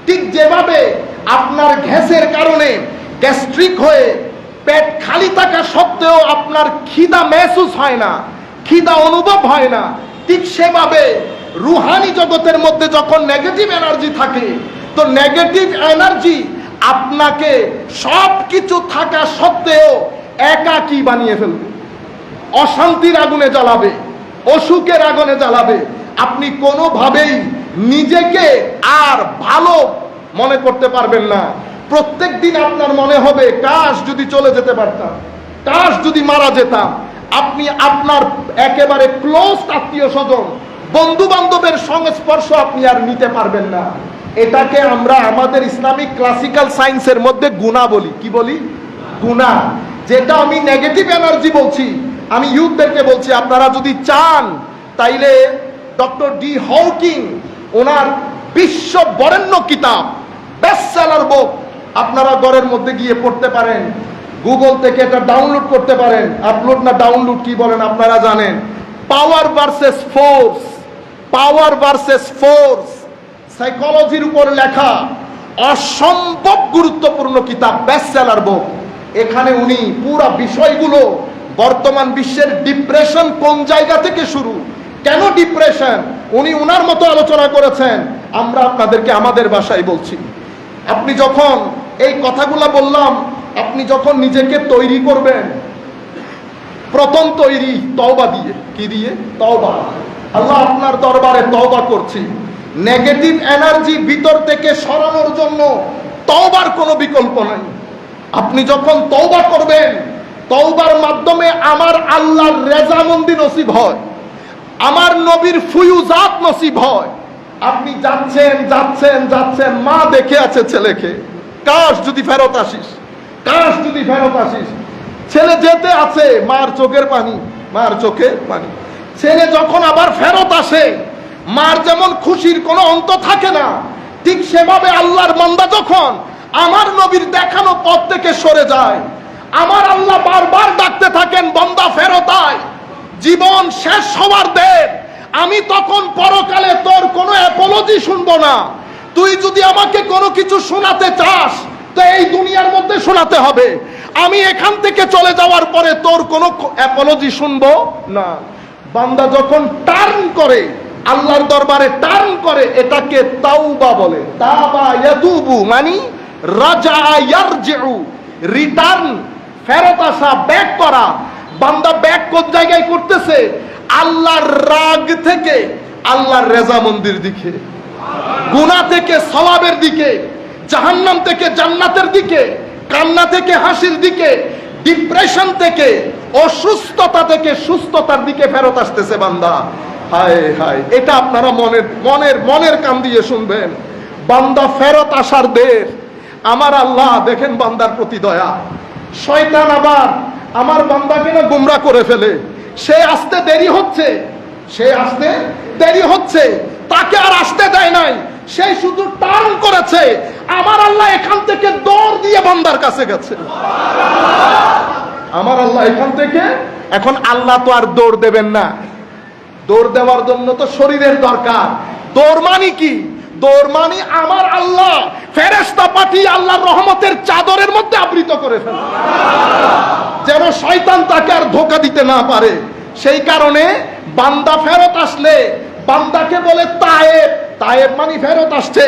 ঠিক যেভাবে আপনার গ্যাসের কারণে গ্যাস্ট্রিক হয়ে পেট খালি থাকা সত্ত্বেও আপনার খিদা মেহসুস হয় না, খিদা অনুভব হয় না, ঠিক সেভাবে রুহানি জগতের মধ্যে যখন নেগেটিভ এনার্জি থাকে, তো নেগেটিভ এনার্জি আপনাকে সব কিছু থাকা সত্ত্বেও একাকী বানিয়ে ফেলবে, অশান্তির আগুনে জ্বালাবে, অসুখের আগুনে জ্বালাবে। আপনি কোনোভাবেই নিজেকে আর ভালো মনে করতে পারবেন না। প্রত্যেক দিন আপনার মনে হবে, কাশ যদি চলে যেতে পারতাম, কাশ যদি মারা যেতাম। আপনি আপনার একেবারে ক্লোজ আত্মীয় স্বজন, বন্ধু বান্ধবের সংস্পর্শ আপনি আর নিতে পারবেন না। এটাকে আমরা আমাদের ইসলামিক ক্লাসিক্যাল সায়েন্সের মধ্যে গুনাহ বলি। কি বলি? গুনাহ। যেটা আমি নেগেটিভ এনার্জি বলছি, আমি ইউথদেরকে বলছি, আপনারা যদি চান তাইলে ডক্টর ডি হকিং ওনার বিশ্ব বরেণ্য কিতাব, বেস্ট সেলার বুক, আপনারা ঘরের মধ্যে গিয়ে পড়তে পারেন, গুগল থেকে এটা ডাউনলোড করতে পারেন। আপলোড না ডাউনলোড কি বলেন আপনারা জানেন। Power versus force, power versus force, সাইকোলজির উপর লেখা অসম্ভব গুরুত্বপূর্ণ কিতাব, বেস্ট সেলার বুক। এখানে উনি পুরো বিষয়গুলো, বর্তমান বিশ্বের ডিপ্রেশন কোন জায়গা থেকে শুরু, কেন ডিপ্রেশন, উনি উনার মতো আলোচনা করেছেন। আমরা আপনাদেরকে আমাদের ভাষায় বলছি। আপনি যখন এই কথাগুলা বললাম, আপনি যখন নিজেকে তৈরি করবেন, প্রথম তৈরি তওবা দিয়ে। কি দিয়ে? তওবা। আল্লাহ, আপনার দরবারে তওবা করছি, নেগেটিভ এনার্জি ভিতর থেকে সরানোর জন্য তওবার কোনো বিকল্প নাই। আপনি যখন তওবা করবেন, তওবার মাধ্যমে আমার আল্লাহর রেজামন্দি নসিব হয়, আমার নবীর ফুয়ুজাত নসিব হয়। আপনি যাচ্ছেন যাচ্ছেন যাচ্ছেন, মা দেখে আছে ছেলেকে, কাশ যদি ফেরত আসিস, কাশ যদি ফেরত আসিস। ছেলে যেতে আছে, মার চোখের পানি, মার চোখের পানি। ছেলে যখন আবার ফেরত আসে, মার যেমন খুশির কোনো অন্ত থাকে না, ঠিক সেভাবে আল্লাহর বান্দা যখন আমার নবীর দেখানো পথ থেকে সরে যায়, আমার আল্লাহ বারবার ডাকতে থাকেন, বান্দা ফেরত আয়, জীবন শেষ হওয়ার দের। আমি তখন পরকালে তোর কোনো অ্যাপোলজি শুনবো না। তুই যদি আমাকে কোনো কিছু শোনাতে চাস, তো এই দুনিয়ার মধ্যে শোনাতে হবে। আমি এখান থেকে চলে যাওয়ার পরে তোর কোনো অ্যাপোলজি শুনবো না। বান্দা যখন টার্ন করে, আল্লাহর দরবারে টার্ন করে, এটাকে তাওবা বলে। তাবা ইয়াতুবু মানে রাজা ইয়ারজিউ, রিটার্ন, ফেরত আসা, ব্যাক করা। বান্দা ব্যাক কোন জায়গায় করতেছে? আল্লাহর রাগ থেকে আল্লাহর রেজামন্দির দিকে, গুনাহ থেকে সওয়াবের দিকে, জাহান্নাম থেকে জান্নাতের দিকে, কান্না থেকে হাসির দিকে, ডিপ্রেশন থেকে, অসুস্থতা থেকে সুস্থতার দিকে ফেরত আসতেছে বান্দা। হায় হায়, এটা আপনারা মনের মনের মনের কান দিয়ে শুনবেন। বান্দা ফেরত আসার দের, আমার আল্লাহ দেখেন বান্দার প্রতি দয়া। শয়তান আবার আমার বান্দাকে না গুমরা করে ফেলে। সে আসতে দেরি হচ্ছে, সে আসতে দেরি হচ্ছে, তাকে আর আসতে দেয় নাই, সে শুধু টার্ন করেছে। আমার আল্লাহ এখান থেকে দৌড় দিয়ে বান্দার কাছে গেছে। আমার আল্লাহ এখান থেকে, এখন আল্লাহ তো আর দৌড় দেবেন না, দৌড় দেওয়ার জন্য তো শরীরের দরকার। দৌড় মানে কি? দৌড় মানে আমার আল্লাহ ফেরেশতা পাঠিয়ে আল্লাহর রহমতের চাদরের মধ্যে আবৃত করে ফেলে, যেন শয়তান তাকে আর ধোঁকা দিতে না পারে। সেই কারণে বান্দা ফেরত আসলে বান্দাকে বলে তায়েব, তায়েব মানে ফেরত আসছে।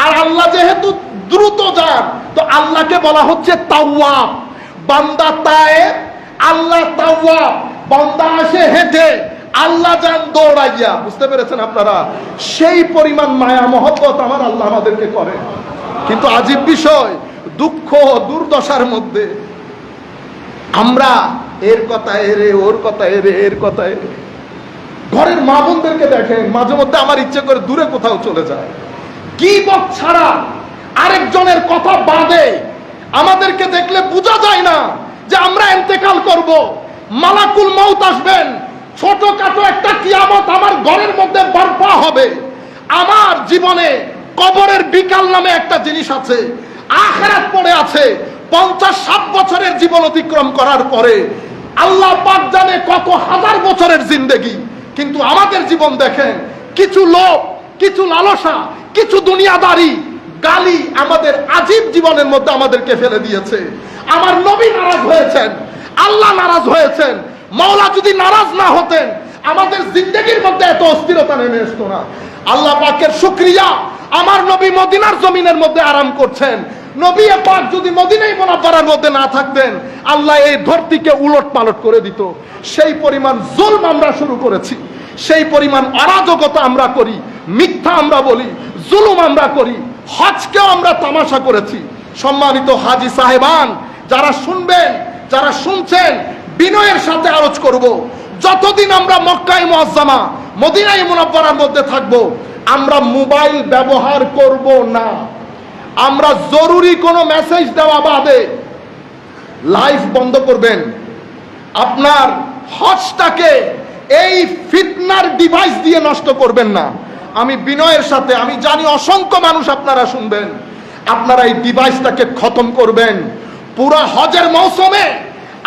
আর আল্লাহ যেহেতু দ্রুত যান, তো আল্লাহকে বলা হচ্ছে তাওয়াব। বান্দা তায়েব, আল্লাহ তাওয়াব। বান্দা আসে হেঁটে, আল্লাহ যান দৌড়াইয়া। বুঝতে পেরেছেন আপনারা? সেই পরিমাণ মায়া মহব্বত আমার আল্লাহ আমাদেরকে করে। কিন্তু আজীব বিষয়, দুঃখ দুর্দশার মধ্যে আমরা এর কথা এরে, ওর কথা এরে, এর কথা এরে। ঘরের মা বোনদেরকে দেখেন, মাঝে মধ্যে আমার ইচ্ছে করে দূরে কোথাও চলে যায়, গীবত ছাড়া আরেকজনের কথা বাদে। আমাদেরকে দেখলে বোঝা যায় না যে আমরা ইন্তেকাল করব, মালাকুল মউত আসবেন, ছোটখাটো একটা কিয়ামত আমার ঘরের মধ্যে বর্পা হবে। আমার জীবনে কবরের বিকাল নামে একটা জিনিস আছে, আখিরাত পড়ে আছে। 50-60 বছরের জীবন অতিক্রম করার পরে আল্লাহ পাক জানে কত হাজার বছরের জিন্দেগি। কিন্তু আমাদের জীবন দেখেন, কিছু লোক, কিছু লালসা, কিছু দুনিয়াদারি, গালি আমাদের আজীব জীবনের মধ্যে আমাদেরকে ফেলে দিয়েছে। আমার নবী নারাজ হয়েছেন, আল্লাহ নারাজ হয়েছেন। মাওলা যদি নারাজ না হতেন, আমাদের জিন্দেগির মধ্যে এত অস্থিরতা নেমে আসতো না। আল্লাহ পাকের শুকরিয়া, আমার নবী মদিনার জমিনের মধ্যে আরাম করছেন। নবী পাক যদি মদিনায় মুনাওয়ারার মধ্যে না থাকতেন, আল্লাহ এই ধরতিকে উলট পালট করে দিত। সেই পরিমাণ জুলম আমরা শুরু করেছি, সেই পরিমাণ অরাজকতা আমরা করি, মিথ্যা আমরা বলি, জুলুম আমরা করি, হজকেও আমরা তামাশা করেছি। সম্মানিত হাজী সাহেবান, যারা শুনবেন, যারা শুনছেন, বিনয়ের সাথে আরজ করব, যতদিন আমরা মক্কায়ে মুআজ্জামা মদিনায়ে মুনাওয়ারার মধ্যে থাকব, আমরা মোবাইল ব্যবহার করব না। আমরা জরুরি কোনো মেসেজ দেওয়া বাদে লাইভ বন্ধ করবেন। আপনার হজটাকে এই ফিতনার ডিভাইস দিয়ে নষ্ট করবেন না। আমি বিনয়ের সাথে, আমি জানি অসংখ্য মানুষ আপনারা শুনবেন, আপনারা এই ডিভাইসটাকে খতম করবেন। পুরা হজের মৌসুমে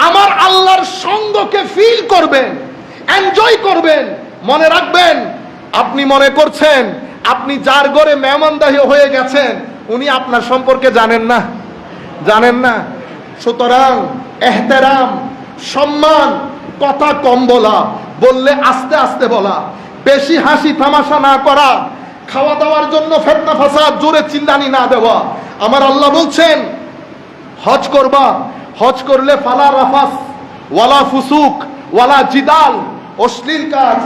আমার আল্লাহর সঙ্গকে ফিল করবেন, এনজয় করবেন। মনে রাখবেন, আপনি মনে করছেন আপনি যার ঘরে মেহমানদাহি হয়ে গেছেন, উনি আপনার সম্পর্কে জানেন না, জানেন না। সুতরাং এহতেরাম, সম্মান, কথা কম বলা, বললে আস্তে আস্তে বলা, বেশি হাসি তামাশা না করা, খাওয়া দাওয়ার জন্য ফিতনা ফাসাদ, জোরে চিল্লানি না দেওয়া। আমার আল্লাহ বলছেন হজ করবা, হজ করলে ফালা রাফাস ওয়ালা ফুসুক ওয়ালা জিদাল, অশ্লীল কাজ,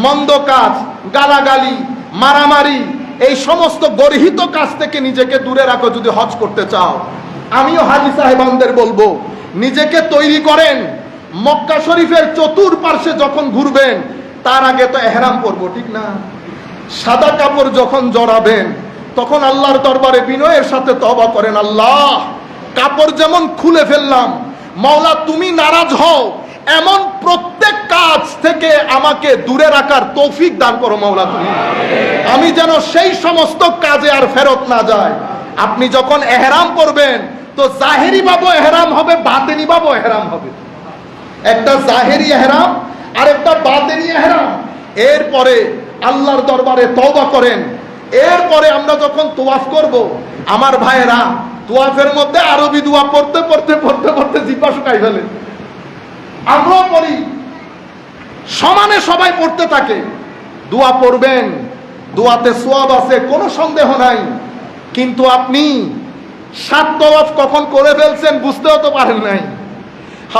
মন্দ কাজ, গালাগালি, মারামারি, এই সমস্ত গর্হিত কাজ থেকে নিজেকে দূরে রাখো যদি হজ করতে চাও। আমিও হাজী সাহেবানদের বলবো, নিজেকে তৈরি করেন। মক্কা শরীফের চতুর্পার্শ্বে যখন ঘুরবেন তার আগে তো এহরাম পরবো, ঠিক না? সাদা কাপড় যখন জড়াবেন তখন আল্লাহর দরবারে বিনয়ের সাথে তওবা করেন, আল্লাহ কাপড় যেমন খুলে ফেললাম, মাওলা তুমি নারাজ হও এমন প্রত্যেক কাজ থেকে আমাকে দূরে রাখার তৌফিক দান করো মাওলা তুমি, আমি যেন সেই সমস্ত কাজে আর ফেরত না যায়। আপনি যখন এহরাম করবেন তো জাহেরি ভাবে এহরাম হবে, বাতেনি ভাবে এহরাম হবে। একটা জাহেরি এহরাম আর একটা বাতেনি এহরাম। এরপরে আল্লাহর দরবারে তওবা করেন। এরপরে আমরা যখন তোয়াফ করব, আমার ভাইয়েরা তোয়াফের মধ্যে আরবি দোয়া পড়তে পড়তে পড়তে পড়তে জিহ্বা শুকাই ফেলে। আমরাও পড়ি, সমানে সবাই পড়তে থাকে। দোয়া পড়বেন, দোয়াতে সওয়াব আছে, কোনো সন্দেহ নাই। কিন্তু আপনি 7 তওয়াফ কখন করে ফেলছেন বুঝতেও তো পারেন নাই।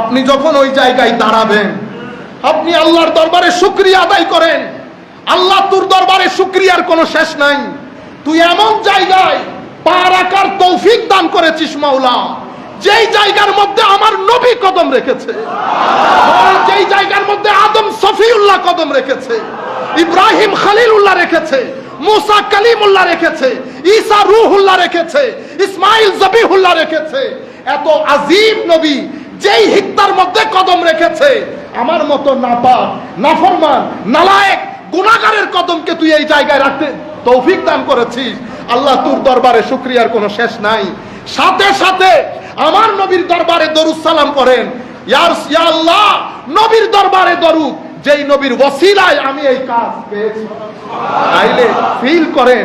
আপনি যখন ওই জায়গায় দাঁড়াবেন, আপনি আল্লাহর দরবারে শুকরিয়া আদায় করেন। আল্লাহ তোর দরবারে শুকরিয়ার কোনো শেষ নাই। তুই এমন জায়গায় পা রাখার তৌফিক দান করেছিস মাওলা, যেই জায়গার মধ্যে আমার নবী কদম রেখেছে, যেই জায়গার মধ্যে আদম সফিউল্লাহ কদম রেখেছে, ইব্রাহিম খলিলুল্লাহ রেখেছে, মুসা কালিমুল্লাহ রেখেছে, ঈসা রূহুল্লাহ রেখেছে, ইসমাইল জবিহুল্লাহ রেখেছে। এত আজিম নবী যেই হিত্তার মধ্যে কদম রেখেছে, আমার মতো নাপাক, নাফরমান, নালায়েক, গুনাহগারের কদমকে তুই এই জায়গায় রাখতে তৌফিক দান করেছিস। আল্লাহ তোর দরবারে শুকরিয়ার কোনো শেষ নাই। সাথে সাথে আমার নবীর দরবারে দরুদ সালাম করেন, ইয়া আল্লাহ নবীর দরবারে দরুদ, যেই নবীর ওসিলায় আমি এই কাজ পেয়েছি। তাইলে ফিল করেন,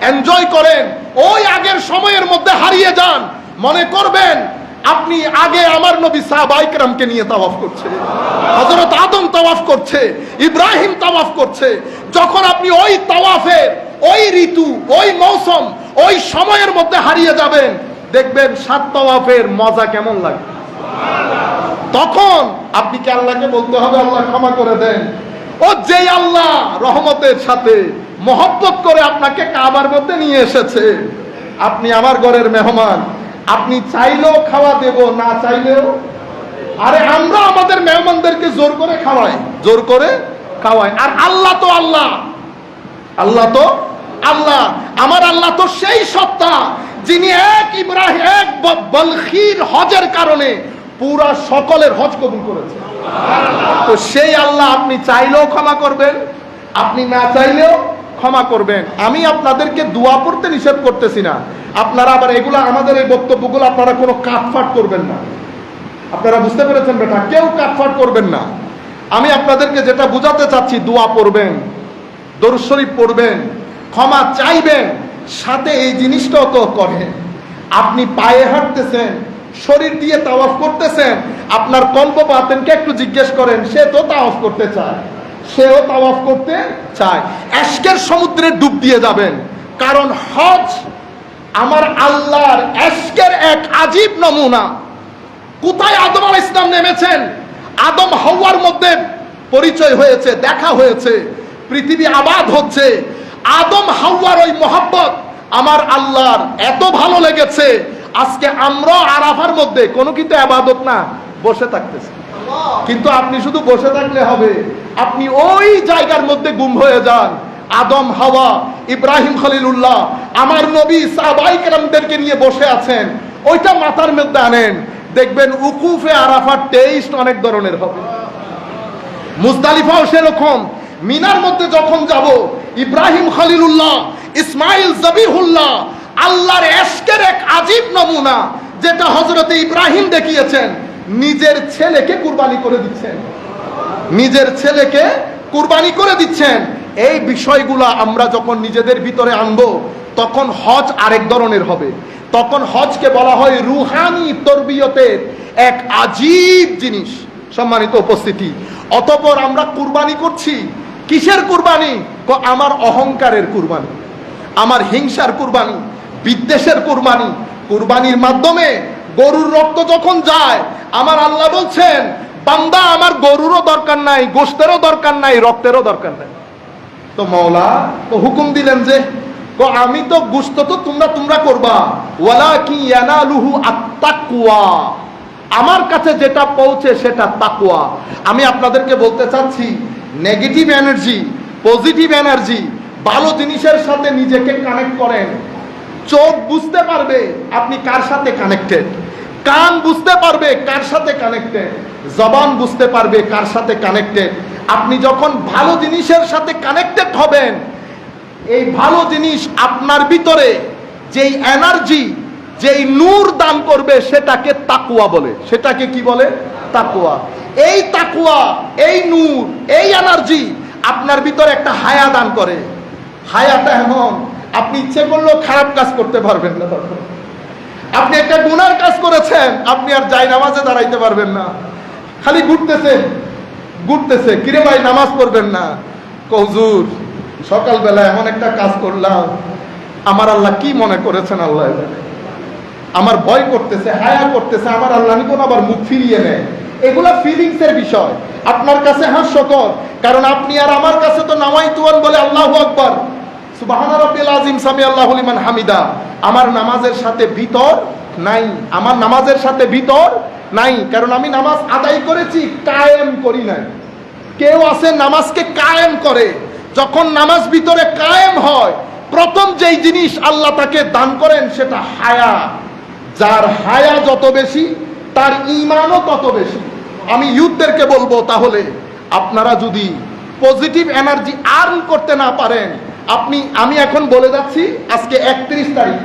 এনজয় করেন, ওই আগের সময়ের মধ্যে হারিয়ে যান। মনে করবেন আপনি আগে আমার নবী সাহাবায়ে কেরামকে নিয়ে তাওয়াফ করছে, হযরত আদম তাওয়াফ করছে, ইব্রাহিম তাওয়াফ করছে। যখন আপনি ওই তাওয়াফের, ওই ঋতু, ওই মৌসুম, ওই সময়ের মধ্যে হারিয়ে যাবেন, দেখবেন 7 তাওয়াফের মজা কেমন লাগে। তখন আপনি কি আল্লাহকে বলতে হবে আল্লাহ ক্ষমা করে দেন? ও যেই আল্লাহ রহমতের সাথে মহব্বত করে আপনাকে কাবার মধ্যে নিয়ে এসেছে, আপনি আমার ঘরের মেহমান, আপনি চাইলেও খাওয়া দেব, না চাইলেও। আরে আমরা আমাদের মেহমানদেরকে জোর করে খাওয়াই, জোর করে খাওয়াই। আর আল্লাহ তো আল্লাহ, আল্লাহ তো আল্লাহ, আমার আল্লাহ তো সেই সত্তা যিনি এক ইব্রাহিম, এক বলখির হজের কারণে পুরা সকলের হজ কবুল করেছে। তো সেই আল্লাহ আপনি চাইলেও ক্ষমা করবেন, আপনি না চাইলেও ক্ষমা করবেন। আমি আপনাদেরকে দোয়া পড়তে নিষেধ করতেছি না। আপনারা আবার এগুলা, আমাদের এই বক্তব্যগুলো আপনারা কোনো কাটফাট করবেন না। আপনারা বুঝতে পেরেছেন বেটা? কেউ কাটফাট করবেন না। আমি আপনাদেরকে যেটা বুঝাতে চাচ্ছি, দোয়া পড়বেন, দরুদ শরীফ পড়বেন, ক্ষমা চাইবেন, সাথে এই জিনিসটাও তো করেন। আপনি পায়ে হাঁটতেছেন, শরীর দিয়ে তাওয়াফ করতেছেন, আপনার কল্প বাতেনকে একটু জিজ্ঞেস করেন, সে তো তাওয়াফ করতে চায়, সেও তাওয়াফ করতে চায়। এশকের সমুদ্রে ডুব দিয়ে যাবেন, কারণ হজ আমার আল্লাহর এশকের এক আজীব নমুনা। কোথায় আদম আলাইহিস সালাম নেমেছেন, আদম হাওয়ার মধ্যে পরিচয় হয়েছে, দেখা হয়েছে, পৃথিবী আবাদ হচ্ছে। আদম হাওয়ার ওই মহব্বত আমার আল্লাহর এত ভালো লেগেছে, আজকে আমরা আরাফার মধ্যে কোনো কিন্তু ইবাদত না, বসে থাকতেছি। কিন্তু আপনি শুধু বসে থাকলে হবে, আপনি ওই জায়গার মধ্যে গুম হয়ে যান। আদম হাওয়া, ইব্রাহিম খলিলুল্লাহ, আমার নবী সাহাবায়ে কেরামদেরকে নিয়ে বসে আছেন, ওইটা মাথার মধ্যে আনেন, দেখবেন উকুফে আরাফার টেস্ট অনেক ধরনের হবে। মুজদালিফাও সেরকম। মিনার মধ্যে যখন যাব, ইব্রাহিম খলিলুল্লাহ, ইসমাইল জবিহুল্লাহ, আল্লাহর এশকের এক আজীব নমুনা, যেটা হযরতে ইব্রাহিম দেখিয়েছেন। নিজের ছেলেকে কুরবানি করে দিচ্ছেন, নিজের ছেলেকে কুরবানি করে দিচ্ছেন। এই বিষয়গুলো আমরা যখন নিজেদের ভিতরে আনবো, তখন হজ আরেক ধরনের হবে। তখন হজকে বলা হয় রুহানি তরবিয়তের এক আজীব জিনিস। সম্মানিত উপস্থিতি, অতঃপর আমরা কুরবানি করছি। কিসের কুরবানি? আমার অহংকারের কুরবানি, আমার হিংসার কুরবানি, বিদ্বেষের কুরবানি, কুরবানির মাধ্যমে গরুর রক্ত যখন যায়, আমার আল্লাহ বলছেন বান্দা আমার গরুরও দরকার নাই, গোশতেরও দরকার নাই, রক্তেরও দরকার নাই। তো মওলা তো হুকুম দিলেন যে আমি তো গোশত তো তোমরা করবা, ওয়ালাকি ইয়ানালুহু আত-তাকওয়া, আমার কাছে যেটা পৌঁছে সেটা তাকওয়া। আমি আপনাদেরকে বলতে চাচ্ছি, নেগেটিভ এনার্জি, পজিটিভ এনার্জি, ভালো জিনিসের সাথে নিজেকে কানেক্ট করেন। চোখ বুঝতে পারবে আপনি কার সাথে কানেক্টেড, কান বুঝতে পারবে কার সাথে কানেক্টেড, জবান বুঝতে পারবে কার সাথে কানেক্টেড। আপনি যখন ভালো জিনিসের সাথে কানেক্টেড হবেন, এই ভালো জিনিস আপনার ভিতরে যেই এনার্জি, যেই নূর দান করবে সেটাকে তাকওয়া বলে। সেটাকে কি বলে? তাকওয়া। এই তাকওয়া, এই নূর, এই এনার্জি আপনার ভিতরে একটা হায়া দান করে। হায়াটা এমন, আপনি ইচ্ছে করলেও খারাপ কাজ করতে পারবেন না। তখন আপনি একটা গুনার কাজ করেছেন, আপনি আর যাই নামাজে দাঁড়াইতে পারবেন না, খালি ঘুরতেছে কিরে ভাই নামাজ পড়বেন না? হুজুর সকালবেলা এমন একটা কাজ করলাম, আমার আল্লাহ কি মনে করেছেন আল্লাহ জানে, আমার ভয় করতেছে, হায়া করতেছে, আমার আল্লাহ নিকোন আবার মুখ ফিরিয়ে নেয়। এগুলা ফিলিংসের বিষয়, আপনার কাছে হাস্যকর, কারণ আপনি আর আমার কাছে তো নামাইতুয়ান বলে আল্লাহু আকবার, সুবহান রাব্বিল আযীম, সামি আল্লাহু লিমান হামিদা। আমার নামাজের সাথে ভিতর নাই, আমার নামাজের সাথে ভিতর নাই, কারণ আমি নামাজ আদায় করেছি, কায়েম করি নাই। কেউ আছে নামাজকে কায়েম করে, যখন নামাজ ভিতরে কায়েম হয়, প্রথম যেই জিনিস আল্লাহ তাকে দান করেন সেটা হায়া। যার হায়া যত বেশি তার ঈমানও তত বেশি। আমি ইউথদেরকে বলবো, তাহলে আপনারা যদি পজিটিভ এনার্জি আর্ন করতে না পারেন, আমি এখন বলে যাচ্ছি, আজকে 31 তারিখ,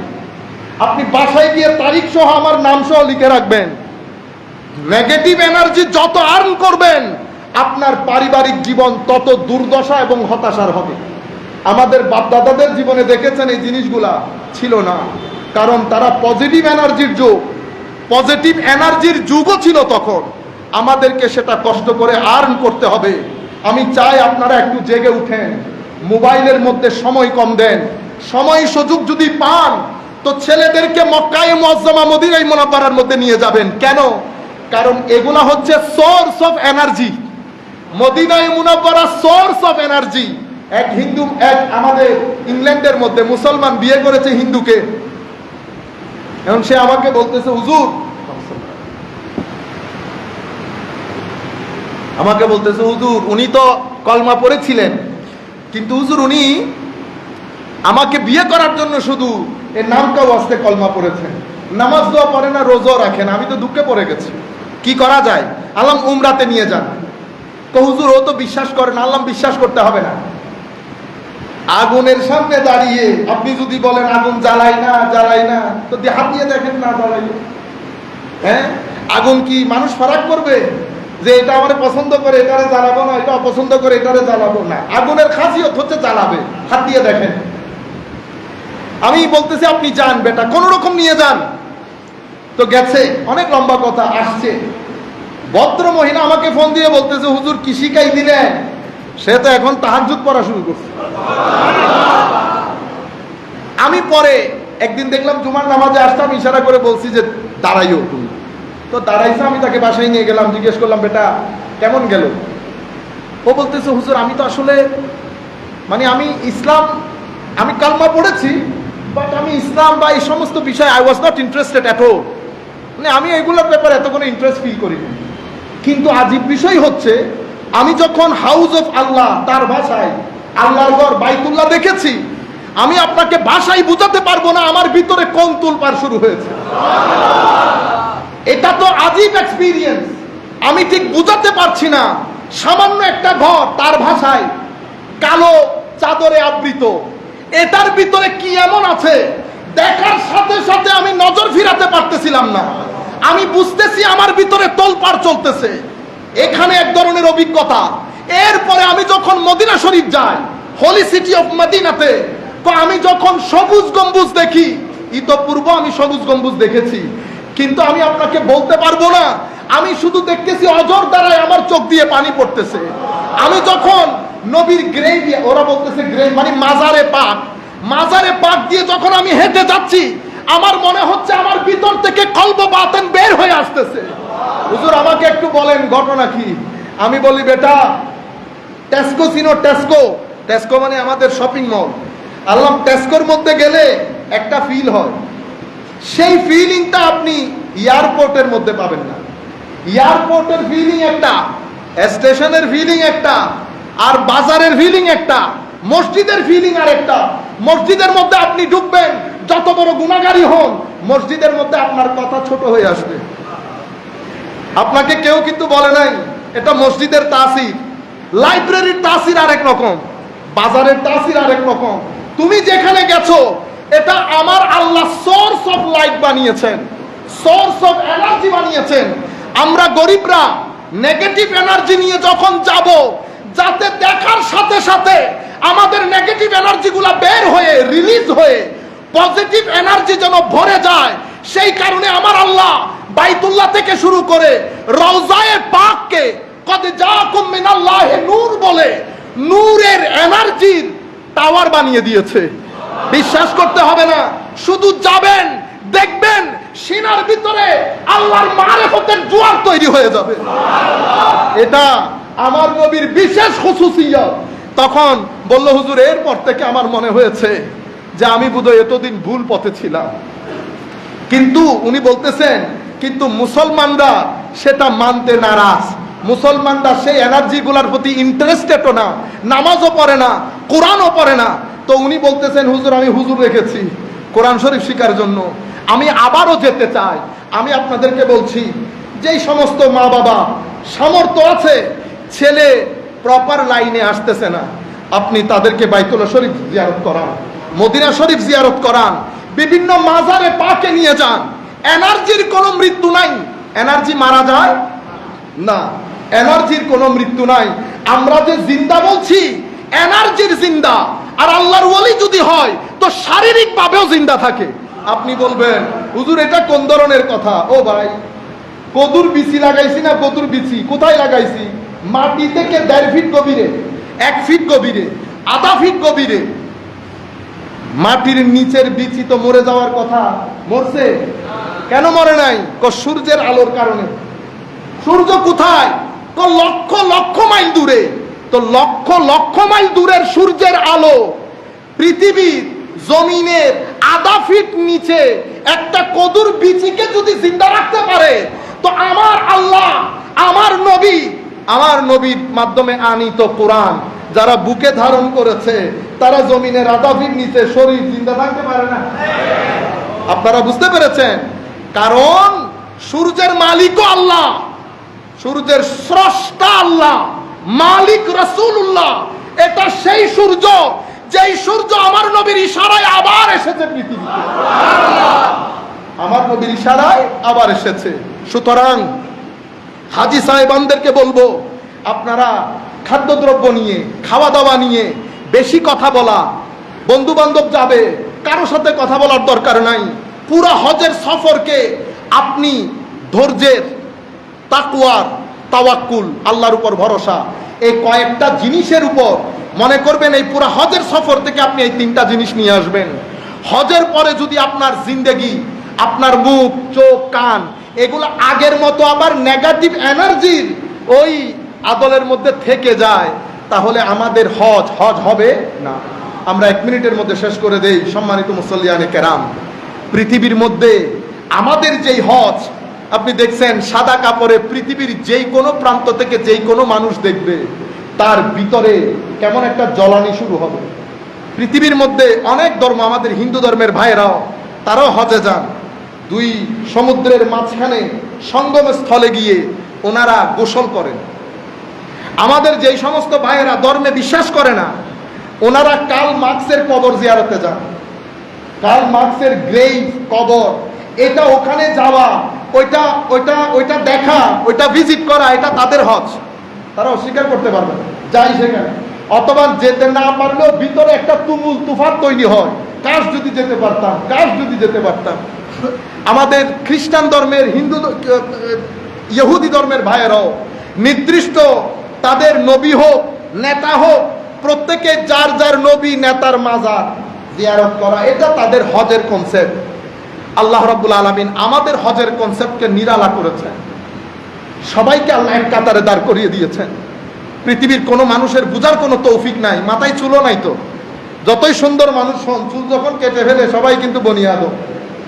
আপনি বাসায় গিয়ে তারিখ সহ আমার নাম সহ লিখে রাখবেন। নেগেটিভ এনার্জি যত আর্ন করবেন, আপনার পারিবারিক জীবন তত দুর্দশা এবং হতাশার হবে। আমাদের বাপদাদাদের জীবনে দেখেছেন এই জিনিসগুলা ছিল না, কারণ তারা পজিটিভ এনার্জির যুগ, পজিটিভ এনার্জির যুগও ছিল তখন। আমাদেরকে সেটা কষ্ট করে আর্ন করতে হবে। আমি চাই আপনারা একটু জেগে উঠেন, মোবাইলের মধ্যে সময় কম দেন। সময় সুযোগ যদি পান তো ছেলেদেরকে মক্কায়ে মুআজ্জামা মদিনায়ে মুনাওয়ারার মধ্যে নিয়ে যাবেন। কেন? কারণ এগুলা হচ্ছে সোর্স অফ এনার্জি। মদিনায়ে মুনাওয়ারা সোর্স অফ এনার্জি। এক আমাদের ইংল্যান্ডের মধ্যে মুসলমান বিয়ে করেছে হিন্দুকে, এখন সে আমাকে বলতেছে হুজুর, উনি তো কলমা পড়েছিলেন, কিন্তু হুজুর উনি আমাকে বিয়ে করার জন্য শুধু এর নামটাও আসতে কলমা পড়েছেন, নামাজ দোয়া পড়ে না, রোজাও রাখেন। আমি তো দুঃখে পড়ে গেছি, কি করা যায়? আল্লাহ উমরাতে নিয়ে যান। তো হুজুর ও তো বিশ্বাস করেন। আল্লাহ বিশ্বাস করতে হবে না। আগুনের সামনে দাঁড়িয়ে আপনি যদি বলেন আগুন জ্বালাই না, তো হাত দিয়ে দেখেন না জ্বালাই। হ্যাঁ, আগুন কি মানুষ ফারাক করবে যে এটা আমার পছন্দ করে এটারে জ্বালাবো না, এটা অপছন্দ করে এটারে জ্বালাবো না? আগুনের খাসিয়ত হচ্ছে জ্বালাবে, হাত দিয়ে দেখেন। আমি বলতেছি আপনি যান বেটা, কোন রকম নিয়ে যান। তো গেছে, অনেক লম্বা কথা। আসছে ভদ্র মহিলা আমাকে ফোন দিয়ে বলতেছে হুজুর কি শিখাই দিলেন? সে তো এখন তাহাজ্জুদ পড়া শুরু করছে। আমি পরে একদিন দেখলাম জুমার নামাজে আসতাম, ইশারা করে বলছি যে দাঁড়াইও তুমি। তো দাঁড়াইছে, আমি তাকে বাসায় নিয়ে গেলাম, জিজ্ঞেস করলাম বেটা কেমন গেল? ও বলতেছে হুজুর আমি তো আসলে আমি ইসলাম, আমি কালমা পড়েছি, বাট আমি ইসলাম বা এই সমস্ত বিষয় I was not interested at all. আমি এগুলোর ব্যাপারে এত কোনো ইন্টারেস্ট ফিল করিনি। কিন্তু আজীব বিষয় হচ্ছে, আমি যখন হাউস অফ আল্লাহ, তার ভাষায় আল্লাহর ঘর বাইতুল্লাহ দেখেছি, আমি আপনাকে ভাষায় বুঝাতে পারবো না আমার ভিতরে কোন তুলপার শুরু হয়েছে। এটা তো আজীব এক্সপিরিয়েন্স, আমি ঠিক বুঝাতে পারছি না। সামান্য একটা ঘর, তার ভাষায় কালো চাদরে আবৃত, এটার ভিতরে কি এমন আছে দেখার সাথে সাথে আমি নজর ফিরাতে পারতেছিলাম না। আমি বুঝতেছি আমার ভিতরে তোলপাড় চলতেছে। এখানে এক ধরনের অভিজ্ঞতা। এরপরে আমি যখন মদিনা শরীফ যাই, হোলি সিটি অফ মদিনাতে, তো আমি যখন সবুজ গম্বুজ দেখি, ইতপূর্ব আমি সবুজ গম্বুজ দেখেছি, কিন্তু আমি আপনাকে বলতে পারবো না। আমি শুধু দেখতেছি অজর দ্বারাই আমার চোখ দিয়ে পানি পড়তেছে। আমি যখন নবীর গ্রেভ, ওরা বলতেছে গ্রেভ মাজারে পাক দিয়ে যখন আমি হেঁটে যাচ্ছি, আমার মনে হচ্ছে আমার ভিতর থেকে কলব বাতেন বের হয়ে আসতেছে। হুজুর আমাকে একটু বলেন ঘটনা কি? আমি বলি বেটা, টেস্কো চিনো? টেস্কো, টেস্কো মানে আমাদের শপিং মল। আল্লাহ, টেস্কোর মধ্যে গেলে একটা ফিল হয়, সেই ফিলিংটা আপনি এয়ারপোর্টের মধ্যে পাবেন না। এয়ারপোর্টের ফিলিং একটা, স্টেশনের ফিলিং একটা, আর বাজারের ফিলিং একটা, মসজিদের ফিলিং আর একটা। মসজিদের মধ্যে আপনি ঢুকবেন, যত বড় গুনাহগারী হন, মসজিদের মধ্যে আপনার কথা ছোট হয়ে আসবে। আপনাকে কেউ কিন্তু বলে নাই এটা মসজিদের তাসির। লাইব্রেরির তাসির আরেক রকম, বাজারের তাসির আরেক রকম। তুমি যেখানে গেছো, এটা আমার আল্লাহ সোর্স অফ লাইট বানিয়েছেন, সোর্স অফ এনার্জি বানিয়েছেন। আমরা গরিবরা নেগেটিভ এনার্জি নিয়ে যখন যাব, যাতে দেখার সাথে সাথে আমাদের নেগেটিভ এনার্জি গুলা বের হয়ে, রিলিজ হয়ে পজিটিভ এনার্জি যেন ভরে যায়, সেই কারণে আমার আল্লাহ বাইতুল্লাহ থেকে শুরু করে রওজায়ে পাককে কদ জাকুম মিনাল্লাহি নূর বলে নূরের এনার্জির টাওয়ার বানিয়ে দিয়েছে। বিশ্বাস করতে হবে না, শুধু যাবেন, দেখবেন সিনার ভিতরে আল্লাহর মারিফতের জোয়ার তৈরি হয়ে যাবে। এটা আমার নবীর বিশেষ খুসুসিয়ত। তখন বলল, হুজুর এরপর থেকে আমার মনে হয়েছে যে আমি বোধহয় এতদিন ভুল পথে ছিলাম। কিন্তু উনি বলতেছেন, কিন্তু মুসলমানরা সেটা মানতে নারাজ। মুসলমানরা সেই এনার্জি গুলার প্রতি ইন্টারেস্টেডও না, নামাজও পড়ে না, কোরআনও পড়ে না। তো উনি বলতেছেন, হুজুর আমি হুজুর রেখেছি কোরআন শরীফ শিখার জন্য, আমি আবারও যেতে চাই। আমি আপনাদেরকে বলছি, যেই সমস্ত মা বাবা সামর্থ্য আছে, ছেলে প্রপার লাইনে আসতেছে না, আপনি তাদেরকে বাইতুল্লাহ শরীফ জিয়ারত করান, মদিনা শরীফ জিয়ারত করান, বিভিন্ন মাজারে পাকে নিয়ে যান। এনার্জির কোনো মৃত্যু নাই। এনার্জি মারা যায় না, এনার্জির কোনো মৃত্যু নাই। আমরা যে জিন্দা বলছি, এনার্জির জিন্দা। আর আল্লাহর ওলি যদি হয় তো শারীরিক ভাবেও জিন্দা থাকে। আপনি বলবেন, হুজুর এটা কোন ধরনের কথা? ও ভাই, কদুর বিচি লাগাইছি না? কদুর বিচি কোথায় লাগাইছি? মাটি থেকে 1.5 ফিট গভীরে, 1 ফিট গভীরে, আধা ফিট গভীরে। মাটির নিচের বিচি তো মরে যাওয়ার কথা, মরছে? কেন মরে নাই? সূর্যের আলোর কারণে। সূর্য কোথায়? লক্ষ লক্ষ মাইল দূরে। তো লক্ষ লক্ষ মাইল দূরের সূর্যের আলো পৃথিবীর জমিনের আধা ফিট নিচে একটা কদুর বিচিকে যদি জিন্দা রাখতে পারে, তো আমার আল্লাহ, আমার নবীর মাধ্যমে আনিত কোরআন যারা বুকে ধারণ করেছে, তারা জমিনের আধা ফিট নিচে শরীর জিন্দা থাকতে পারে না? আপনারা বুঝতে পেরেছেন? কারণ সূর্যের মালিকও আল্লাহ, সূর্যের স্রষ্টা আল্লাহ, মালিক রাসূলুল্লাহ। এটা সেই সূর্য, যেই সূর্য আমার নবীর ইশারায় আবার এসেছে পৃথিবীতে। আমার নবীর ইশারায় আবার এসেছে। সুতরাং হাজী সাহেবানদেরকে বলবো, আপনারা খাদ্যদ্রব্য নিয়ে, খাওয়া দাওয়া নিয়ে বেশি কথা বলা, বন্ধু বান্ধব যাবে, কারো সাথে কথা বলার দরকার নাই। পুরো হজের সফরকে আপনি ধৈর্যের, তাকওয়ার, তাওয়াক্কুল, আল্লাহর উপর ভরসা, এই কয়েকটা জিনিসের উপর মনে করবেন। এই পুরো হজের সফর থেকে আপনি এই 3টা জিনিস নিয়ে আসবেন। হজের পরে যদি আপনার জিন্দেগি, আপনার মুখ, চোখ, কান এগুলো আগের মতো আবার নেগেটিভ এনার্জির ওই আদলের মধ্যে থেকে যায়, তাহলে আমাদের হজ হবে না। আমরা 1 মিনিটের মধ্যে শেষ করে দেই। সম্মানিত মুসল্লিয়ানে কেরাম, পৃথিবীর মধ্যে আমাদের যেই হজ, আপনি দেখছেন সাদা কাপড়ে পৃথিবীর যেই কোনো প্রান্ত থেকে যেই কোনো মানুষ দেখবে, তার ভিতরে কেমন একটা জ্বলানি শুরু হবে। পৃথিবীর মধ্যে অনেক ধর্ম, আমাদের হিন্দু ধর্মের ভাইয়েরাও তারাও হজে যান। 2 সমুদ্রের মাঝখানে সঙ্গম স্থলে গিয়ে ওনারা গোসল করেন। আমাদের যেই সমস্ত ভাইয়েরা ধর্মে বিশ্বাস করে না, ওনারা কার্ল মার্কসের কবর জিয়ারতে যান। কার্ল মার্কসের গ্রেভ কবর, এটা ওখানে যাওয়া, ওইটা দেখা, ওইটা ভিজিট করা, এটা তাদের হজ। তারা অস্বীকার করতে পারবে না, যাই সেখানে। অথবা যেতে না পারলেও ভিতরে একটা তুমুল তুফান তৈরি হয়, কাশ যদি যেতে পারতাম, কাশ যদি যেতে পারতাম। আমাদের খ্রিস্টান ধর্মের, হিন্দু, ইহুদি ধর্মের ভাইয়েরাও নির্দিষ্ট তাদের নবী হোক, নেতা হোক, প্রত্যেকে যার যার নবী নেতার মাজার জিয়ারত করা, এটা তাদের হজের কনসেপ্ট। আল্লাহ রাব্বুল আলামিন আমাদের হজের কনসেপ্টকে নিরালা করেছেন। সবাইকে আল্লাহ এক কাতারে দাঁড় করিয়ে দিয়েছেন। পৃথিবীর কোনো মানুষের বুঝার কোনো তৌফিক নাই, মাথায় চুলও নাই তো। যতই সুন্দর মানুষ হন, চুল যখন কেটে ফেলে সবাই কিন্তু বনিয়াদম,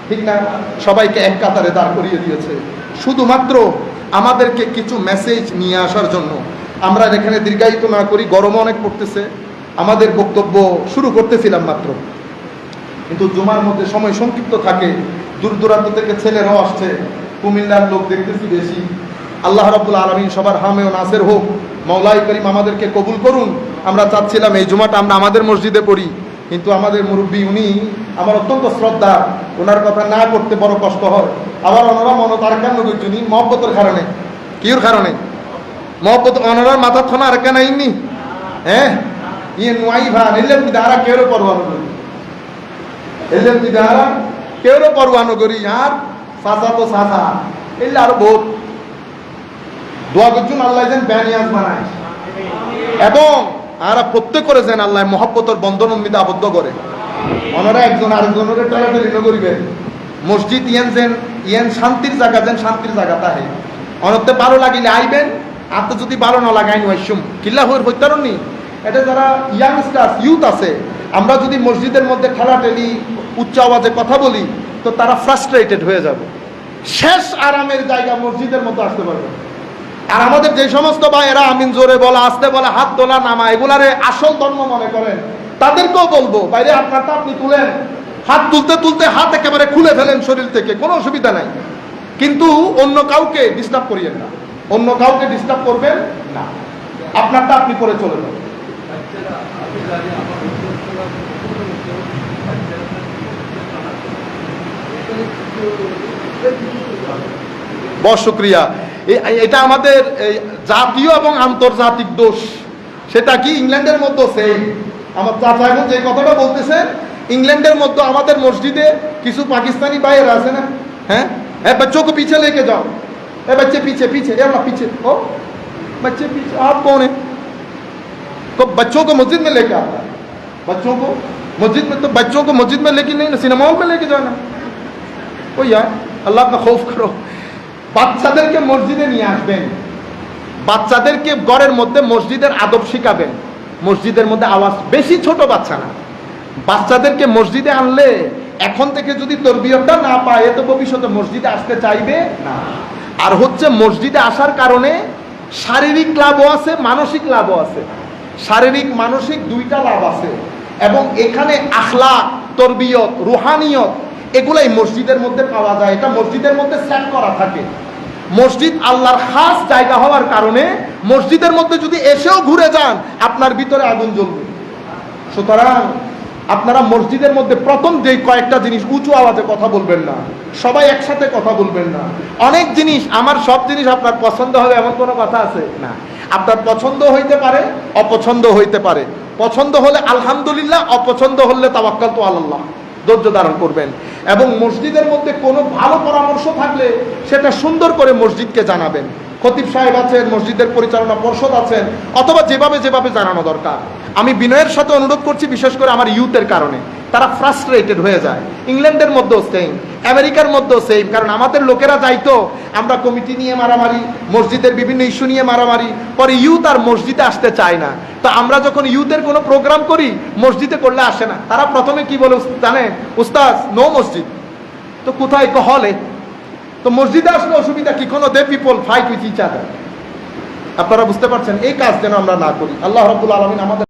ঠিক না? সবাইকে এক কাতারে দাঁড় করিয়ে দিয়েছে শুধুমাত্র আমাদেরকে কিছু মেসেজ নিয়ে আসার জন্য। আমরা এখানে দীর্ঘায়িত না করি, গরম অনেক পড়তেছে, আমাদের বক্তব্য শুরু করতেছিলাম মাত্র, কিন্তু জুমার মধ্যে সময় সংক্ষিপ্ত থাকে। দূর দূরান্ত থেকে ছেলেরাও আসছে, কুমিল্লার লোক দেখতেছি বেশি। আল্লাহ রাব্বুল আলামিন সবার হামে ও নাসের হোক। মাওলাই করিম আমাদেরকে কবুল করুন। আমরা চাচ্ছিলাম এই জুমাটা আমরা আমাদের মসজিদে পড়ি, কিন্তু আমাদের মুরব্বী উনি আমার অত্যন্ত শ্রদ্ধা, ওনার কথা না করতে বড় কষ্ট হয়। আবার ওনারা মনতারকান নগরজনী মহব্বতের কারণে, কিউর কারণে মহব্বত ওনারার মাথা থানা আর কেন আইনি, হ্যাঁ ইয়ে নোয়াই ভান এলেন বিদারা কেউরে পরোয়ানো করি, এলেন বিদারা কেউরে পরোয়ানো করি। আর সাসা তো সাসা এলে আরো বহুত দোয়া করছুন আল্লাহ যেন ব্যানিয়াজ বানায়, এবং আর প্রত্যেক করে যেন আল্লাহ মহব্বতের বন্ধন অম্বিতে আবদ্ধ করে। ওনারা একজন আরেকজনের টালাটালি করিবেন। মসজিদ ইয়েন শান্তির জায়গা, যেন শান্তির জায়গা তাহে অনতে ভালো লাগিলে আইবেন, আর তো যদি ভালো না লাগাই ওয়াইসুম কিল্লা হইতারণ নি। এটা যারা ইয়াংস্টার্স ইউথ আছে, আমরা যদি মসজিদের মধ্যে ঠেলাঠেলি উচ্চ আওয়াজে কথা বলি তো তারা ফ্রাস্ট্রেটেড হয়ে যাবে। শেষ আরামের জায়গা মসজিদের মধ্যে আসতে পারবে। আর আমাদের যে সমস্ত ভাইয়েরা আমিন জোরে বলা, আসতে বলা, হাত তোলা, নামা এগুলারে আসল ধর্ম মনে করেন, তাদেরকেও বলবো বাইরে আপনারটা আপনি তুলেন, হাত তুলতে তুলতে হাত একেবারে খুলে ফেলেন শরীর থেকে, কোনো অসুবিধা নাই, কিন্তু অন্য কাউকে ডিস্টার্ব করিয়েন না, অন্য কাউকে ডিস্টার্ব করবেন না, আপনারটা আপনি করে চলে যান। বহুত শুকরিয়া। এটা আমাদের জাতীয় এবং আন্তর্জাতিক দোষ। সেটা কি ইংল্যান্ডের মধ্যে সেম। আমার চাচা এখন যে কথাটা বলতেছেন, ইংল্যান্ডের মধ্যে আমাদের মসজিদে কিছু পাকিস্তানি ভাইয়েরা আছে না, হ্যাঁ হ্যাঁ बच्चों को पीछे लेके जाओ, ए बच्चे पीछे पीछे, ए अल्लाह पीछे, ओ बच्चे पीछे, आप कौन है? तो बच्चों को मस्जिद में लेके आता है, बच्चों को मस्जिद में, तो बच्चों को मस्जिद में लेके नहीं, सिनेमा हॉल में लेके जाना। ओ यार अल्लाह का खौफ करो। বাচ্চাদেরকে মসজিদে নিয়ে আসবেন, বাচ্চাদেরকে ঘরের মধ্যে মসজিদের আদব শিখাবেন। মসজিদের মধ্যে আওয়াজ বেশি, ছোট বাচ্চা না, বাচ্চাদেরকে মসজিদে আনলে এখন থেকে যদি তরবিয়তটা না পায় এ তো ভবিষ্যতে মসজিদে আসতে চাইবে না। আর হচ্ছে মসজিদে আসার কারণে শারীরিক লাভও আছে, মানসিক লাভও আছে। শারীরিক মানসিক দুইটা লাভ আছে, এবং এখানে আখলাক, তরবিয়ত, রুহানিয়ত এগুলাই মসজিদের মধ্যে পাওয়া যায়। এটা মসজিদের মধ্যে সেট করা থাকে। মসজিদ আল্লাহর খাস জায়গা হওয়ার কারণে মসজিদের মধ্যে যদি এসেও ঘুরে যান আপনার ভিতরে আগুন জ্বলবে। সুতরাং আপনারা মসজিদের মধ্যে প্রথম যে কয়েকটা জিনিস, উঁচু আওয়াজে কথা বলবেন না, সবাই একসাথে কথা বলবেন না। অনেক জিনিস, আমার সব জিনিস আপনার পছন্দ হবে এমন কোনো কথা আছে না। আপনার পছন্দ হইতে পারে, অপছন্দ হইতে পারে। পছন্দ হলে আলহামদুলিল্লাহ, অপছন্দ হলে তাওয়াক্কালতু আলাল্লাহ, ধৈর্য ধারণ করবেন। এবং মসজিদের মধ্যে কোনো ভালো পরামর্শ থাকলে সেটা সুন্দর করে মসজিদকে জানাবেন। খতিব সাহেব আছেন, মসজিদের পরিচালনা পর্ষদ আছেন, অথবা যেভাবে যেভাবে জানানো দরকার। আমি বিনয়ের সাথে অনুরোধ করছি, বিশেষ করে আমার ইউথের কারণে তারা ফ্রাস্ট্রেটেড হয়ে যায়। ইংল্যান্ডের মধ্যেও সেম, আমেরিকার মধ্যেও সেম। কারণ আমাদের লোকেরা যাইতো, আমরা কমিটি নিয়ে মারামারি, মসজিদের বিভিন্ন ইস্যু নিয়ে মারামারি, পরে ইউথ আর মসজিদে আসতে চায় না। তো আমরা যখন ইউথের কোনো প্রোগ্রাম করি, মসজিদে করলে আসে না। তারা প্রথমে কি বলে জানেন? উস্তাদ নো মসজিদ। তো কোথায়? হলে। তো মসজিদে আসলে অসুবিধা কি? কোনো they people fight with each other. আপনারা বুঝতে পারছেন? এই কাজ যেন আমরা না করি। আল্লাহ রাব্বুল আলামিন আমাদের